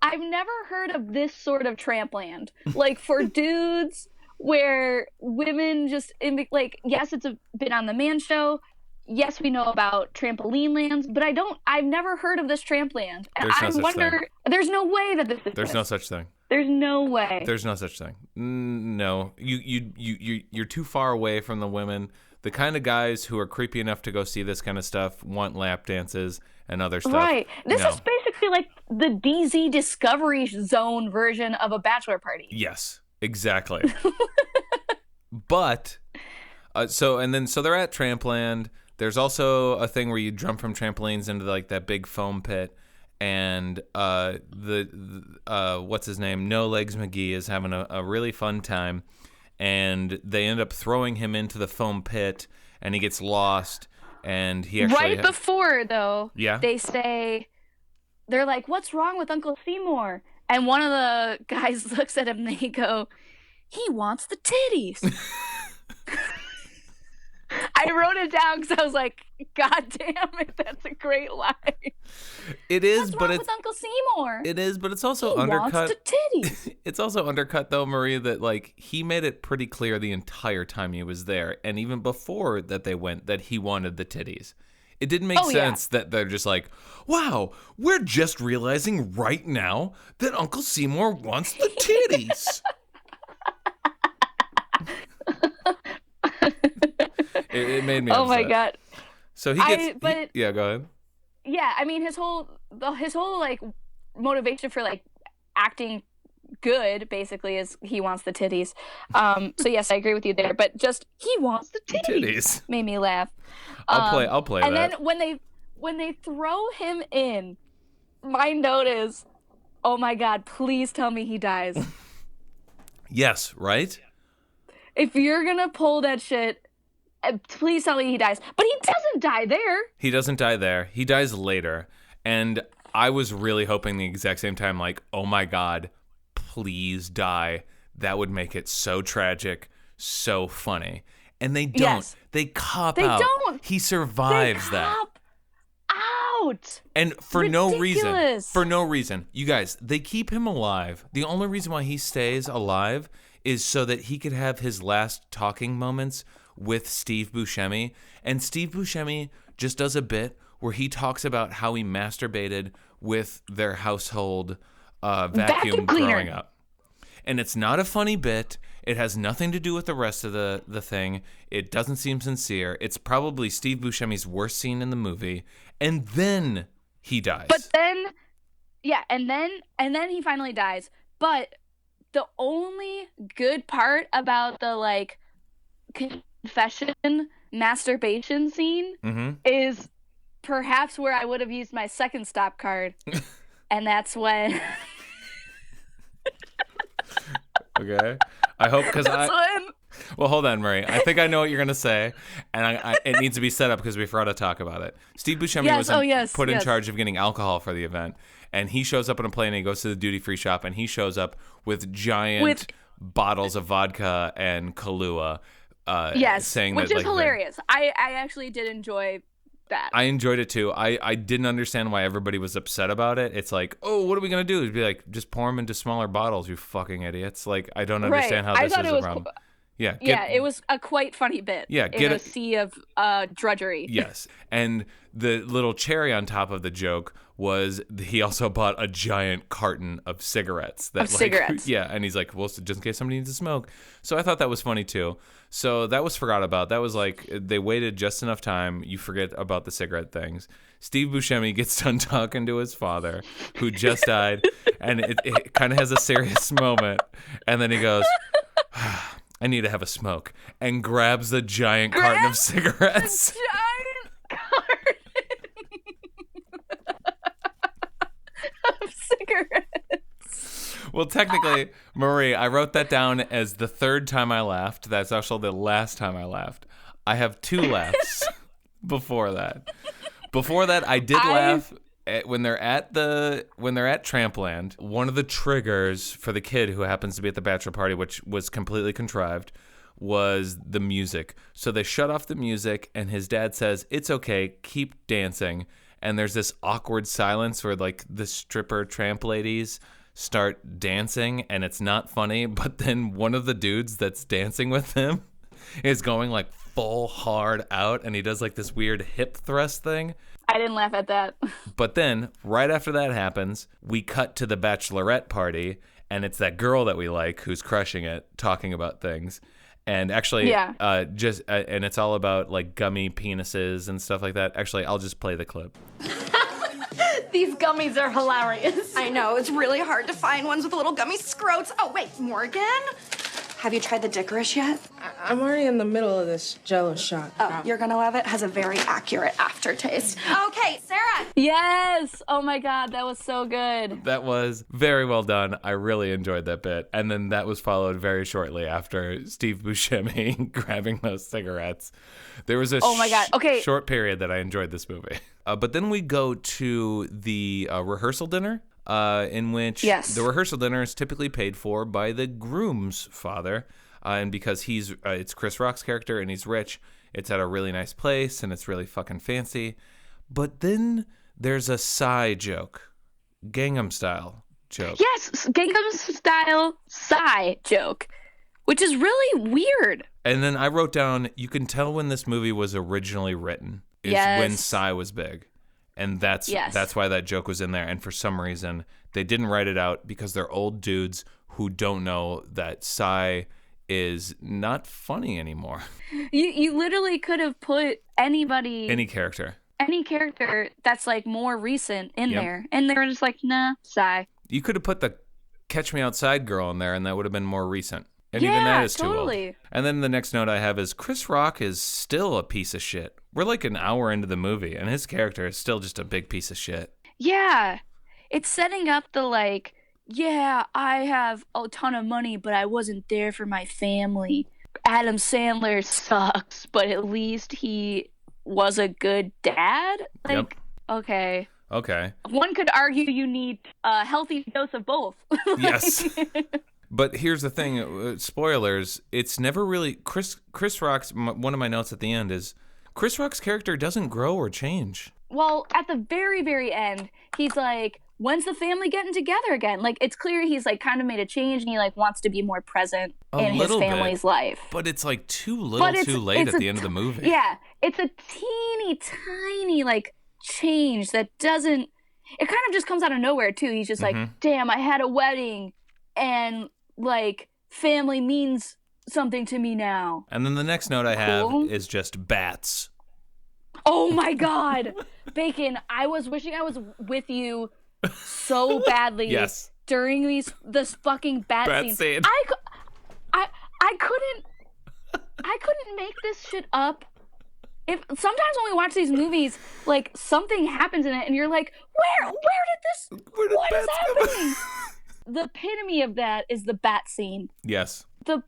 I've never heard of this sort of trampland. Like for dudes where women just like, yes, it's been on the Man Show. Yes, we know about trampoline lands, but I've never heard of this trampland. And There's no such thing. There's no way that this is. There's no such thing. There's no way. There's no such thing. No, you're too far away from the women. The kind of guys who are creepy enough to go see this kind of stuff want lap dances and other stuff. Right. This is basically like the DZ Discovery Zone version of a bachelor party. Yes, exactly. But so they're at Trampland. There's also a thing where you jump from trampolines into like that big foam pit, and what's his name? No Legs McGee is having a really fun time, and they end up throwing him into the foam pit, and he gets lost, and he actually before though, yeah, they say they're like, "What's wrong with Uncle Seymour?" And one of the guys looks at him and they go, "He wants the titties." I wrote it down because I was like, God damn it, that's a great line. It is, What's but wrong it's with Uncle Seymour? It is, but it's also he undercut. Wants the titties. It's also undercut though, Marie, that like he made it pretty clear the entire time he was there, and even before that they went, that he wanted the titties. It didn't make sense that they're just like, wow, we're just realizing right now that Uncle Seymour wants the titties. It made me upset. Oh my God. So he gets yeah, go ahead. Yeah, I mean his whole like motivation for like acting good basically is he wants the titties. So yes, I agree with you there, but just he wants the titties. Made me laugh. I'll play and that. And then when they throw him in, my note is, oh my God, please tell me he dies. Yes, right? If you're gonna pull that shit, please tell me he dies. But he doesn't die there. He doesn't die there. He dies later. And I was really hoping the exact same time, like, oh my God, please die. That would make it so tragic, so funny. And they don't. Yes. They cop They out. don't. He survives They that. cop out. And for no reason. Ridiculous. For no reason. You guys, they keep him alive. The only reason why he stays alive is so that he could have his last talking moments with Steve Buscemi. And Steve Buscemi just does a bit where he talks about how he masturbated with their household vacuum growing up. And it's not a funny bit. It has nothing to do with the rest of the thing. It doesn't seem sincere. It's probably Steve Buscemi's worst scene in the movie. And then he dies. But then, yeah, and then he finally dies. But the only good part about the like confession masturbation scene is perhaps where I would have used my second stop card. And that's when okay. I hope because well, hold on, Murray. I think I know what you're gonna say, and it needs to be set up because we forgot to talk about it. Steve Buscemi was put in charge of getting alcohol for the event, and he shows up on a plane and he goes to the duty-free shop, and he shows up with giant bottles of vodka and Kahlua. Saying which that, is hilarious. I actually did enjoy that. I enjoyed it too. I didn't understand why everybody was upset about it. It's like, oh, what are we gonna do? It'd be like, just pour them into smaller bottles, you fucking idiots. Like, I don't understand how this is a problem. It was a quite funny bit. Yeah, in a sea of drudgery. Yes, and the little cherry on top of the joke was he also bought a giant carton of cigarettes. Cigarettes. Yeah, and he's like, well, just in case somebody needs to smoke. So I thought that was funny too. So that was forgot about. That was like, they waited just enough time. You forget about the cigarette things. Steve Buscemi gets done talking to his father, who just died, and it kind of has a serious moment. And then he goes, I need to have a smoke, and grabs the giant carton of cigarettes. The giant carton of cigarettes. Well, technically, Marie, I wrote that down as the third time I laughed. That's also the last time I laughed. I have 2 laughs before that. Before that, I did laugh when they're at Trampland, one of the triggers for the kid who happens to be at the bachelor party, which was completely contrived, was the music. So they shut off the music, and his dad says, "It's okay, keep dancing." And there's this awkward silence where like the stripper tramp ladies start dancing, and it's not funny. But then one of the dudes that's dancing with him is going like full hard out, and he does like this weird hip thrust thing. I didn't laugh at that. But then right after that happens, we cut to the bachelorette party, and it's that girl that we like who's crushing it, talking about things. And actually, and it's all about like gummy penises and stuff like that. Actually, I'll just play the clip. These gummies are hilarious. I know, it's really hard to find ones with little gummy scrotes. Oh, wait, Morgan? Have you tried the Dicorish yet? I'm already in the middle of this Jell-O shot. Oh, you're gonna love it. Has a very accurate aftertaste. Okay, Sarah. Yes. Oh my God, that was so good. That was very well done. I really enjoyed that bit. And then that was followed very shortly after Steve Buscemi grabbing those cigarettes. There was a short period that I enjoyed this movie. But then we go to the rehearsal dinner. In which the rehearsal dinner is typically paid for by the groom's father. And because it's Chris Rock's character and he's rich, it's at a really nice place and it's really fucking fancy. But then there's a Psy joke, Gangnam Style joke. Yes, Gangnam Style Psy joke, which is really weird. And then I wrote down, you can tell when this movie was originally written is when Psy was big. And that's why that joke was in there. And for some reason, they didn't write it out because they're old dudes who don't know that Psy is not funny anymore. You literally could have put any character that's like more recent in there. And they were just like, nah, Psy. You could have put the Catch Me Outside girl in there and that would have been more recent. And even that is too old. And then the next note I have is Chris Rock is still a piece of shit. We're like an hour into the movie, and his character is still just a big piece of shit. Yeah. It's setting up the like, I have a ton of money, but I wasn't there for my family. Adam Sandler sucks, but at least he was a good dad. Like, okay. One could argue you need a healthy dose of both. Yes. But here's the thing, spoilers, it's never really, Chris Rock's, one of my notes at the end is, Chris Rock's character doesn't grow or change. Well, at the very, very end, he's like, when's the family getting together again? Like, it's clear he's like kind of made a change and he like wants to be more present in his family's life. But it's like too late at the end of the movie. Yeah, it's a teeny tiny like change that doesn't, it kind of just comes out of nowhere too. He's just like, damn, I had a wedding and like family means something to me now. And then the next note I have is just bats. Oh my God. Bacon, I was wishing I was with you so badly during this fucking bat scene. I couldn't make this shit up. If sometimes when we watch these movies, like something happens in it and you're like, what is happening? The epitome of that is the bat scene. Yes. The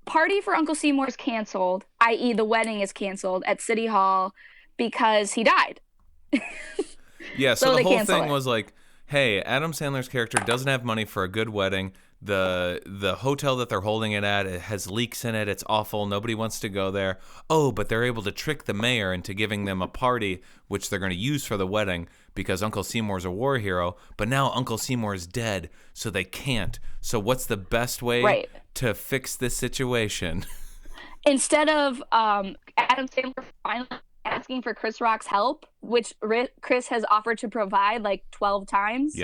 party for Uncle Seymour is canceled, i.e. the wedding is canceled at City Hall because he died. Yeah, so the whole thing was like, hey, Adam Sandler's character doesn't have money for a good wedding. The hotel that they're holding it at, it has leaks in it. It's awful. Nobody wants to go there. Oh, but they're able to trick the mayor into giving them a party, which they're going to use for the wedding because Uncle Seymour's a war hero. But now Uncle Seymour is dead, so they can't. So what's the best way to fix this situation? Instead of Adam Sandler finally asking for Chris Rock's help, which Chris has offered to provide like 12 times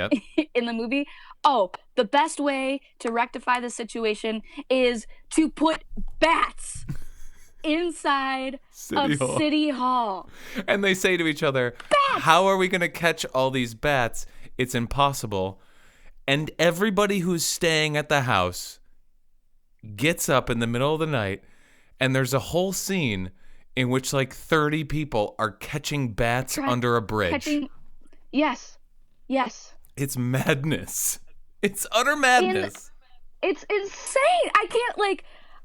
in the movie. Oh, the best way to rectify the situation is to put bats inside City Hall. And they say to each other, how are we going to catch all these bats? It's impossible. And everybody who's staying at the house gets up in the middle of the night, and there's a whole scene in which like 30 people are catching bats under a bridge. Yes. It's madness. It's utter madness. It's insane. I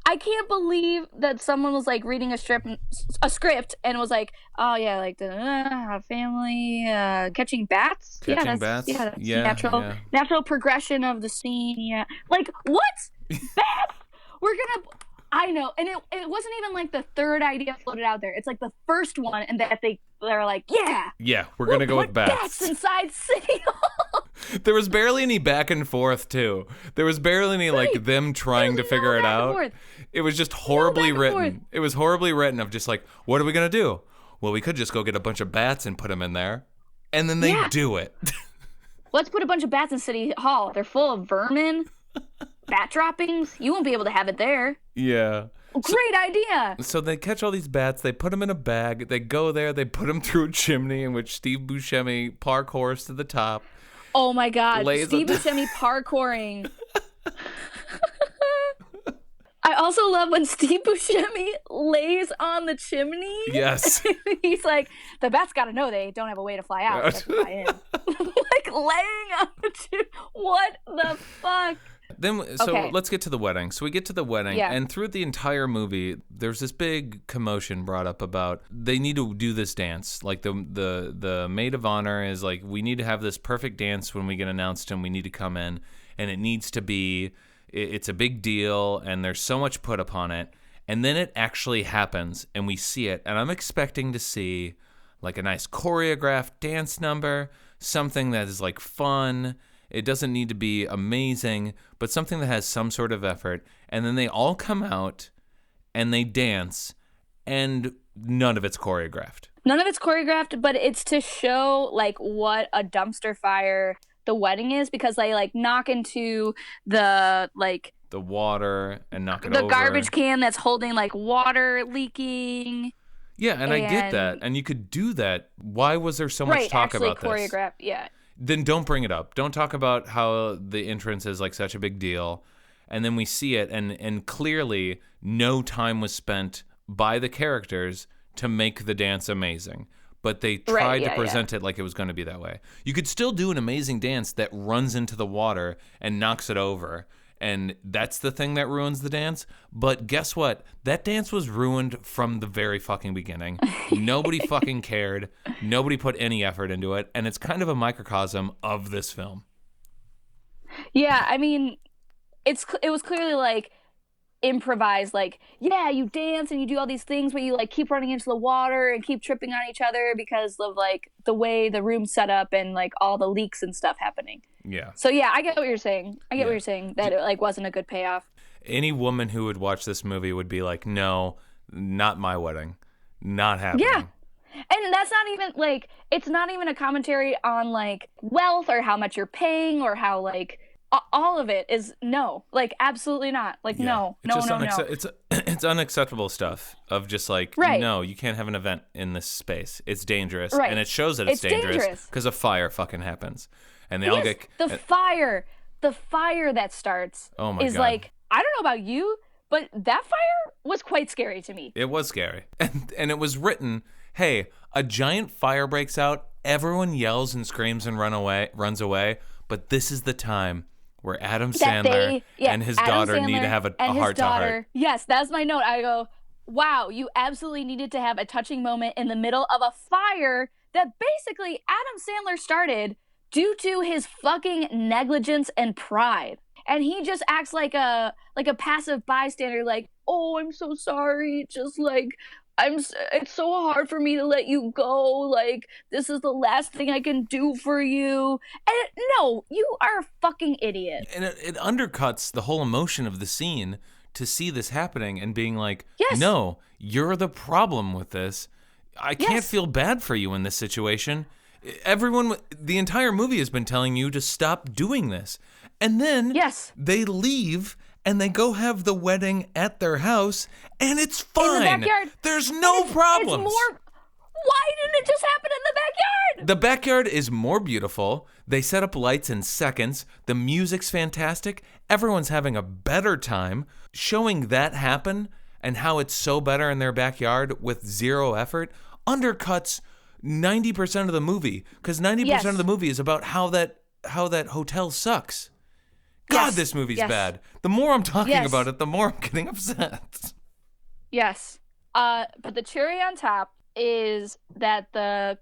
I can't believe that someone was like reading a script and was like, oh yeah, like family catching bats. Catching bats? Yeah, that's Yeah, natural progression of the scene. Yeah, like what? Bats? I know, and it wasn't even like the third idea floated out there. It's like the first one, and that they're like, yeah, we're gonna go with bats. Bats inside City Hall. There was barely any back and forth too. There was barely any like them trying to figure it out. It was just horribly written. It was horribly written of just like, what are we gonna do? Well, we could just go get a bunch of bats and put them in there, and then they do it. Let's put a bunch of bats in City Hall. They're full of vermin, bat droppings. You won't be able to have it there. Yeah. Great idea. So they catch all these bats, they put them in a bag, they go there, they put them through a chimney in which Steve Buscemi parkours to the top. Oh my God, Steve Buscemi parkouring. I also love when Steve Buscemi lays on the chimney. Yes. He's like, the bats got to know they don't have a way to fly out. That's fly in. Like laying on the chimney. What the fuck? Let's get to the wedding. So we get to the wedding, and through the entire movie, there's this big commotion brought up about they need to do this dance. Like the maid of honor is like, we need to have this perfect dance when we get announced, and we need to come in, and it needs to be. It's a big deal, and there's so much put upon it, and then it actually happens, and we see it, and I'm expecting to see like a nice choreographed dance number, something that is like fun. It doesn't need to be amazing, but something that has some sort of effort. And then they all come out and they dance, and none of it's choreographed. None of it's choreographed, but it's to show like what a dumpster fire the wedding is, because they like knock into the water and knock it over. The garbage can that's holding like water leaking. Yeah, and I get that. And you could do that. Why was there so much talk about this? Right, actually choreographed, yeah. Then don't bring it up. Don't talk about how the entrance is like such a big deal. And then we see it, and clearly no time was spent by the characters to make the dance amazing. But they tried to present it like it was going to be that way. You could still do an amazing dance that runs into the water and knocks it over. And that's the thing that ruins the dance. But guess what? That dance was ruined from the very fucking beginning. Nobody fucking cared. Nobody put any effort into it. And it's kind of a microcosm of this film. Yeah, I mean, it was clearly like improvised, like, yeah, you dance and you do all these things, but you like keep running into the water and keep tripping on each other because of like the way the room's set up and like all the leaks and stuff happening. Yeah. So yeah, I get what you're saying. What you're saying, that it like wasn't a good payoff. Any woman who would watch this movie would be like, no, not my wedding. Not happening. Yeah. And that's not even like, it's not even a commentary on like wealth or how much you're paying or how like all of it is no, like absolutely not. Like no. It's unacceptable stuff of just like, no, you can't have an event in this space. It's dangerous. Right. And it shows that it's dangerous because a fire fucking happens. And they all get the fire that starts is God. Like, I don't know about you, but that fire was quite scary to me. It was scary. And it was written, hey, a giant fire breaks out, everyone yells and screams and runs away, but this is the time where Adam Sandler and his daughter need to have a heart-to-heart. Yes, that's my note. I go, wow, you absolutely needed to have a touching moment in the middle of a fire that basically Adam Sandler started due to his fucking negligence and pride. And he just acts like a passive bystander, like, oh, I'm so sorry, just like, it's so hard for me to let you go, like, this is the last thing I can do for you. And no, you are a fucking idiot. And it undercuts the whole emotion of the scene to see this happening and being like, yes. No, you're the problem with this. I can't feel bad for you in this situation. Everyone, the entire movie has been telling you to stop doing this. And then they leave and they go have the wedding at their house, and it's fine. In the backyard. There's no problems. Why didn't it just happen in the backyard? The backyard is more beautiful. They set up lights in seconds. The music's fantastic. Everyone's having a better time. Showing that happen and how it's so better in their backyard with zero effort undercuts 90% of the movie, because 90% of the movie is about how that hotel sucks. God, Yes. this movie's Yes. bad. The more I'm talking Yes. about it, the more I'm getting upset. Yes. But the cherry on top is that the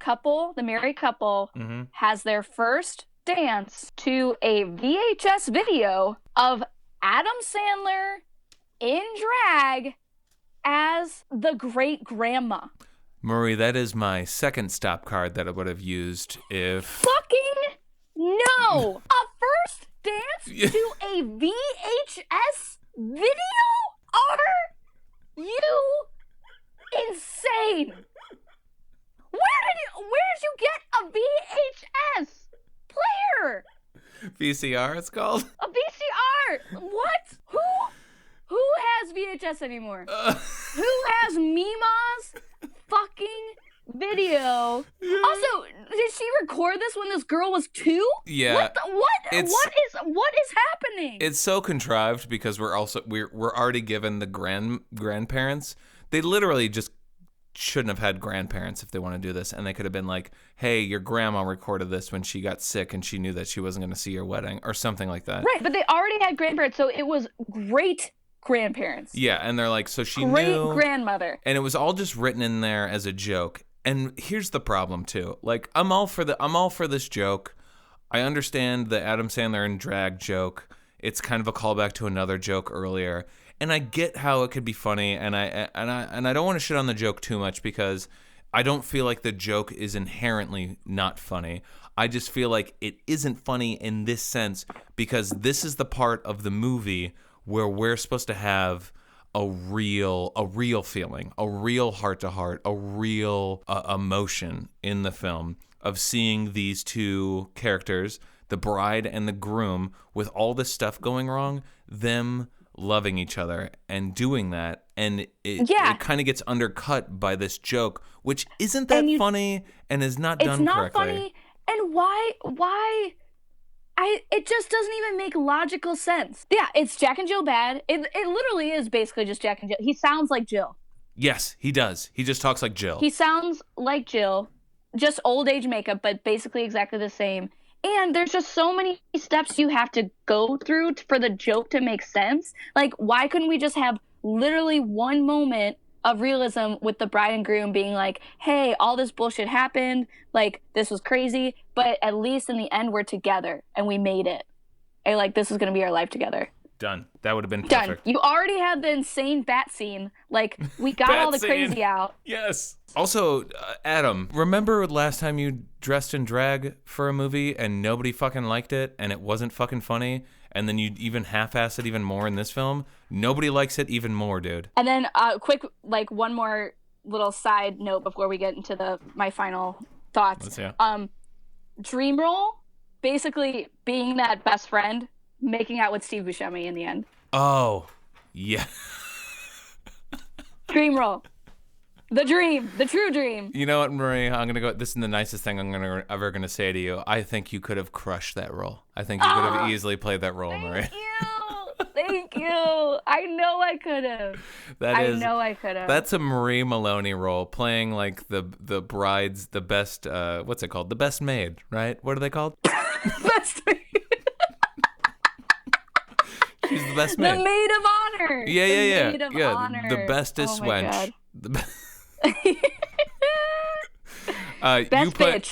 married couple, has their first dance to a VHS video of Adam Sandler in drag as the great grandma. Marie, that is my second stop card that I would have used if... Fucking no! A first dance to a VHS video? Are you insane? Where did you get a VHS player? VCR, it's called? A VCR? What? Who has VHS anymore? Who has Mima's fucking video? Also, did she record this when this girl was 2? Yeah. What is happening? It's so contrived because we're already given the grandparents. They literally just shouldn't have had grandparents if they want to do this, and they could have been like, hey, your grandma recorded this when she got sick and she knew that she wasn't going to see your wedding or something like that. Right, but they already had grandparents, so it was great grandparents. Yeah, and they're like, so she great knew, grandmother, and it was all just written in there as a joke. And here's the problem too. Like, I'm all for this joke. I understand the Adam Sandler and drag joke. It's kind of a callback to another joke earlier. And I get how it could be funny, and I don't want to shit on the joke too much because I don't feel like the joke is inherently not funny. I just feel like it isn't funny in this sense because this is the part of the movie where we're supposed to have a real feeling, a real heart-to-heart, a real emotion in the film of seeing these two characters, the bride and the groom, with all this stuff going wrong, them loving each other and doing that, and it kind of gets undercut by this joke, which isn't that funny and is not done correctly. It's not funny, and why? It just doesn't even make logical sense. Yeah, it's Jack and Jill bad. It literally is basically just Jack and Jill. He sounds like Jill. Yes, he does. He just talks like Jill. He sounds like Jill, just old age makeup, but basically exactly the same. And there's just so many steps you have to go through for the joke to make sense. Like, why couldn't we just have literally one moment of realism with the bride and groom being like, hey, all this bullshit happened. Like, this was crazy. But at least in the end, we're together and we made it. And like, this is going to be our life together. Done. That would have been perfect. Done. You already had the insane bat scene. Like, we got all the crazy out. Yes. Also, Adam, remember last time you dressed in drag for a movie and nobody fucking liked it and it wasn't fucking funny? And then you even half-ass it even more in this film? Nobody likes it even more, dude. And then quick, like, one more little side note before we get into my final thoughts. Let's hear. Dream role, basically being that best friend, making out with Steve Buscemi in the end. Oh, yeah. Dream role. The dream. The true dream. You know what, Marie? I'm going to go. This is the nicest thing I'm ever going to say to you. I think you could have crushed that role. I think you could have easily played that role, Marie. Thank you. I know I could have. I know I could have. That's a Marie Maloney role, playing like the bride's, the best, what's it called? The best maid, right? What are they called? Best maid. She's the best maid. The maid of honor. Yeah. Maid of honor. The bestest wench. God.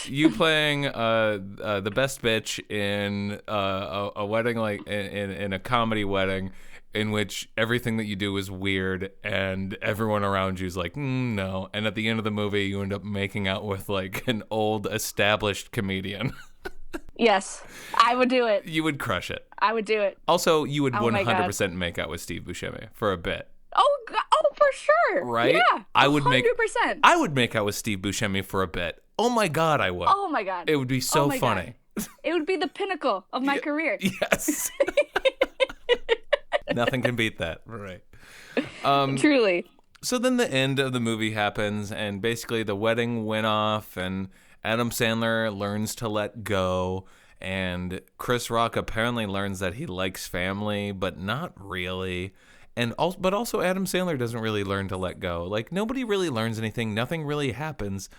You playing the best bitch in a wedding, like in a comedy wedding, in which everything that you do is weird and everyone around you is like, no. And at the end of the movie, you end up making out with like an old established comedian. Yes, I would do it. You would crush it. I would do it. Also, you would 100% make out with Steve Buscemi for a bit. Oh, for sure. Right? Yeah. I would 100%. I would make out with Steve Buscemi for a bit. Oh my God, I would. Oh my God. It would be so funny. It would be the pinnacle of my career. Yes. Nothing can beat that. Right. Truly. So then the end of the movie happens, and basically the wedding went off, and Adam Sandler learns to let go, and Chris Rock apparently learns that he likes family, but not really. But also Adam Sandler doesn't really learn to let go. Like, nobody really learns anything. Nothing really happens.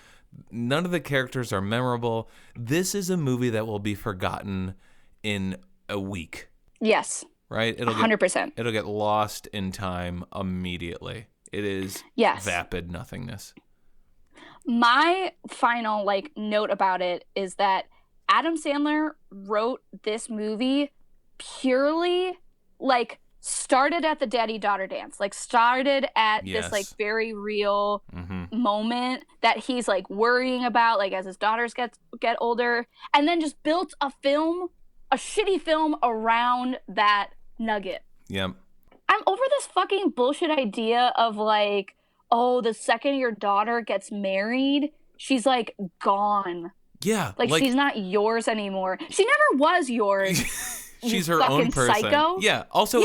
None of the characters are memorable. This is a movie that will be forgotten in a week. Yes. Right? 100%. It'll get lost in time immediately. It is vapid nothingness. My final note about it is that Adam Sandler wrote this movie purely started at the daddy-daughter dance, started at this very real moment that he's worrying about as his daughters get older, and then just built a shitty film around that nugget. Yep. I'm over this fucking bullshit idea of the second your daughter gets married, she's gone. Yeah. She's not yours anymore. She never was yours. She's her own person. Psycho. Yeah. Also,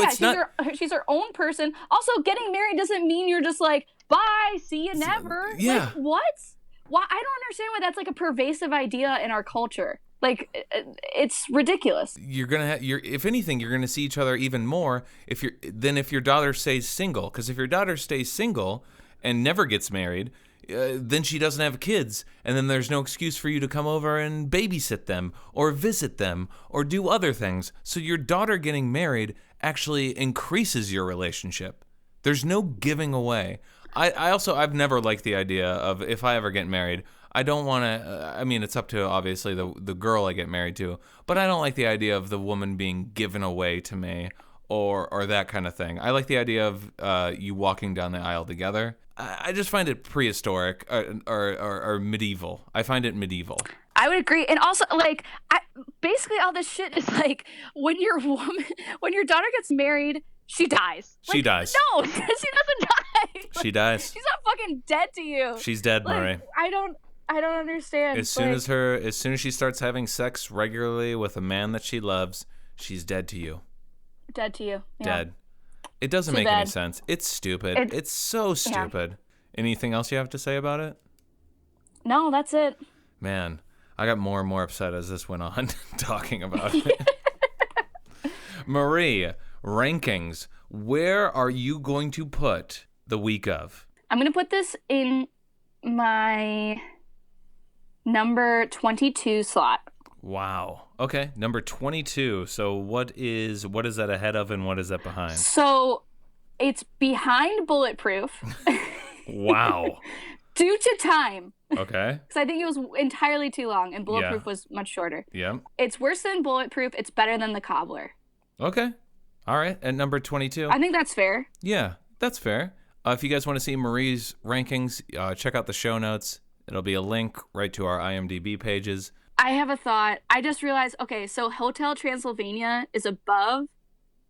she's her own person. Also, getting married doesn't mean you're just bye, see you never. Yeah. What? Why? I don't understand why that's a pervasive idea in our culture. It's ridiculous. If anything, you're gonna see each other even more if your daughter stays single. Because if your daughter stays single and never gets married, then she doesn't have kids, and then there's no excuse for you to come over and babysit them or visit them or do other things. So your daughter getting married actually increases your relationship. There's no giving away. I've never liked the idea of, if I ever get married, I don't want to, I mean, it's up to obviously the girl I get married to, but I don't like the idea of the woman being given away to me or that kind of thing. I like the idea of you walking down the aisle together. I just find it prehistoric or medieval. I find it medieval. I would agree. And also, basically all this shit is when your daughter gets married, she dies. She dies. No, she doesn't die. She dies. She's not fucking dead to you. She's dead, Murray. I don't understand. As soon as she starts having sex regularly with a man that she loves, she's dead to you. Dead to you. Yeah. Dead. It doesn't make any sense. It's stupid. It's so stupid. Yeah. Anything else you have to say about it? No, that's it. Man, I got more and more upset as this went on talking about it. Marie, rankings. Where are you going to put the week of? I'm going to put this in my number 22 slot. Wow. Okay, number 22. So what is that ahead of and what is that behind? So it's behind Bulletproof. Wow. Due to time. Okay. Because I think it was entirely too long and Bulletproof was much shorter. Yeah. It's worse than Bulletproof. It's better than The Cobbler. Okay. All right. At number 22. I think that's fair. Yeah, that's fair. If you guys want to see Marie's rankings, check out the show notes. It'll be a link right to our IMDb pages. I have a thought. I just realized, okay, so Hotel Transylvania is above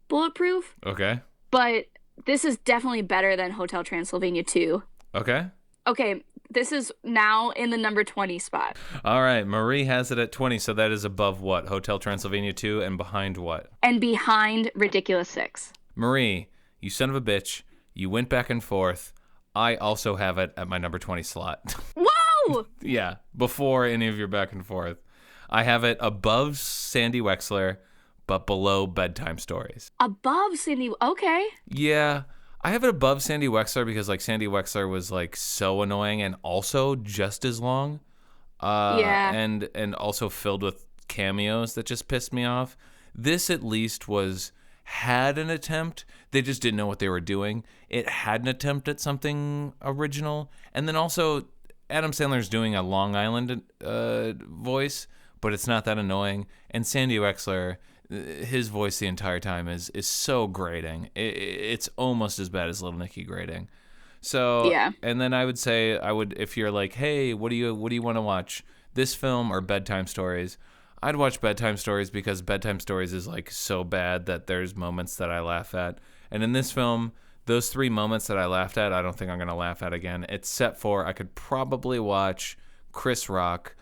Bulletproof. Okay. But this is definitely better than Hotel Transylvania 2. Okay. Okay, this is now in the number 20 spot. All right, Marie has it at 20, so that is above what? Hotel Transylvania 2 and behind what? And behind Ridiculous 6. Marie, you son of a bitch. You went back and forth. I also have it at my number 20 slot. Whoa! Yeah, before any of your back and forth. I have it above Sandy Wexler, but below Bedtime Stories. Above Sandy, okay. Yeah, I have it above Sandy Wexler because Sandy Wexler was so annoying and also just as long. Yeah. And also filled with cameos that just pissed me off. This at least had an attempt. They just didn't know what they were doing. It had an attempt at something original. And then also Adam Sandler's doing a Long Island voice, but it's not that annoying. And Sandy Wexler, his voice the entire time is so grating. It's almost as bad as Little Nicky grating. So yeah. And then I would say if you're hey, what do you want to watch? This film or Bedtime Stories? I'd watch Bedtime Stories because Bedtime Stories is so bad that there's moments that I laugh at. And in this film, those 3 moments that I laughed at, I don't think I'm going to laugh at again. Except for I could probably watch Chris Rock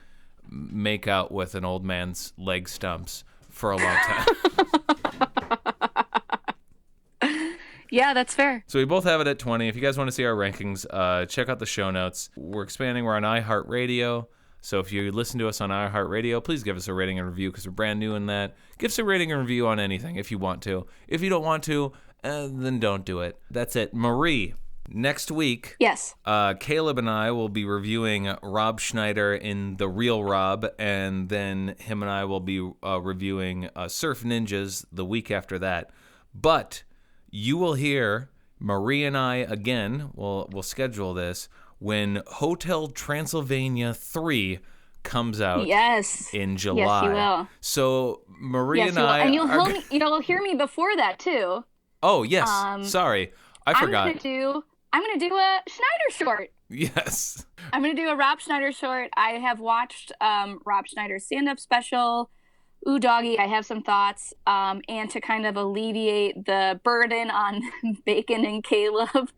make out with an old man's leg stumps for a long time. Yeah, that's fair. So we both have it at 20. If you guys want to see our rankings, check out the show notes. We're expanding. We're on iHeartRadio. So if you listen to us on iHeartRadio, please give us a rating and review because we're brand new in that. Give us a rating and review on anything if you want to. If you don't want to, then don't do it. That's it. Marie, Next week, Yes. Caleb and I will be reviewing Rob Schneider in The Real Rob, and then him and I will be reviewing Surf Ninjas the week after that. But you will hear Marie and I again, we'll schedule this, when Hotel Transylvania 3 comes out in July. Yes, you will. So Marie Yes, and you will. I And you'll hear me before that, too. Oh, yes. Sorry. I forgot. I'm gonna do a Schneider short. Yes. I'm gonna do a Rob Schneider short. I have watched Rob Schneider's stand-up special. Ooh, doggy, I have some thoughts. And to kind of alleviate the burden on Bacon and Caleb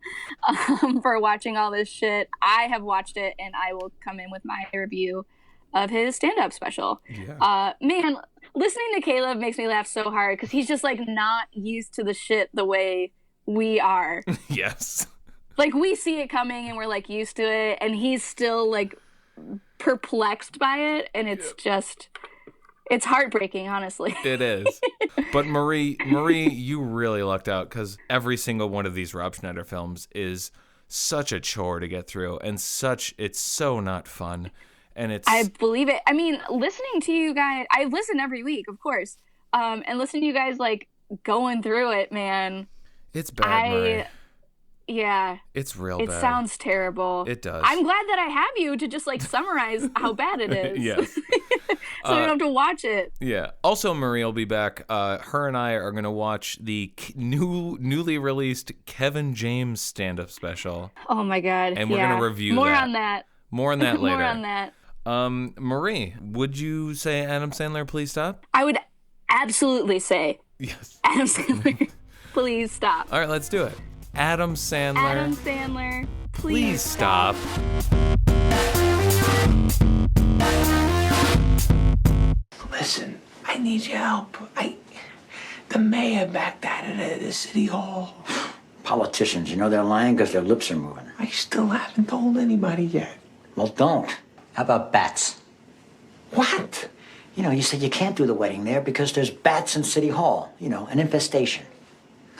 for watching all this shit, I have watched it, and I will come in with my review of his stand-up special. Yeah. Man, listening to Caleb makes me laugh so hard because he's just like not used to the shit the way we are. Yes. Like, we see it coming and we're like used to it, and he's still like perplexed by it, and it's just, it's heartbreaking, honestly. It is. But Marie, you really lucked out, because every single one of these Rob Schneider films is such a chore to get through, and it's so not fun. And I believe it. I mean, listening to you guys, I listen every week, of course, and listening to you guys like going through it, man. It's bad, Marie. Yeah. It's real bad. It sounds terrible. It does. I'm glad that I have you to just like summarize how bad it is. Yes. So you don't have to watch it. Yeah. Also, Marie will be back. Her and I are going to watch the newly released Kevin James stand-up special. Oh my God. And we're going to review More that. on that. More on that later. More on that. Marie, would you say Adam Sandler, please stop? I would absolutely say yes. Adam Sandler, please stop. All right, let's do it. Adam Sandler. Adam Sandler, please stop. Listen, I need your help. The mayor backed out of the city hall. Politicians, you know they're lying because their lips are moving. I still haven't told anybody yet. Well, don't. How about bats? What? You know, you said you can't do the wedding there because there's bats in City Hall. You know, an infestation.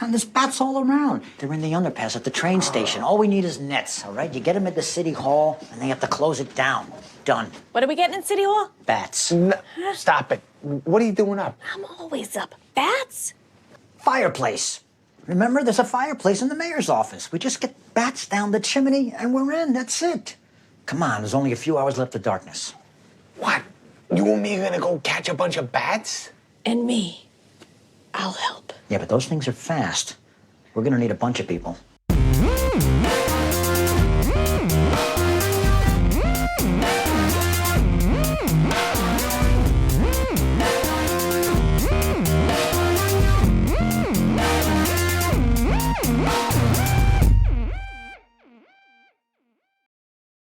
And there's bats all around. They're in the underpass at the train station. All we need is nets, all right? You get them at the City Hall, and they have to close it down. Done. What are we getting in City Hall? Bats. Stop it. What are you doing up? I'm always up. Bats? Fireplace. Remember, there's a fireplace in the mayor's office. We just get bats down the chimney, and we're in. That's it. Come on, there's only a few hours left of darkness. What? You and me are gonna go catch a bunch of bats? And me. I'll help. Yeah, but those things are fast. We're gonna need a bunch of people.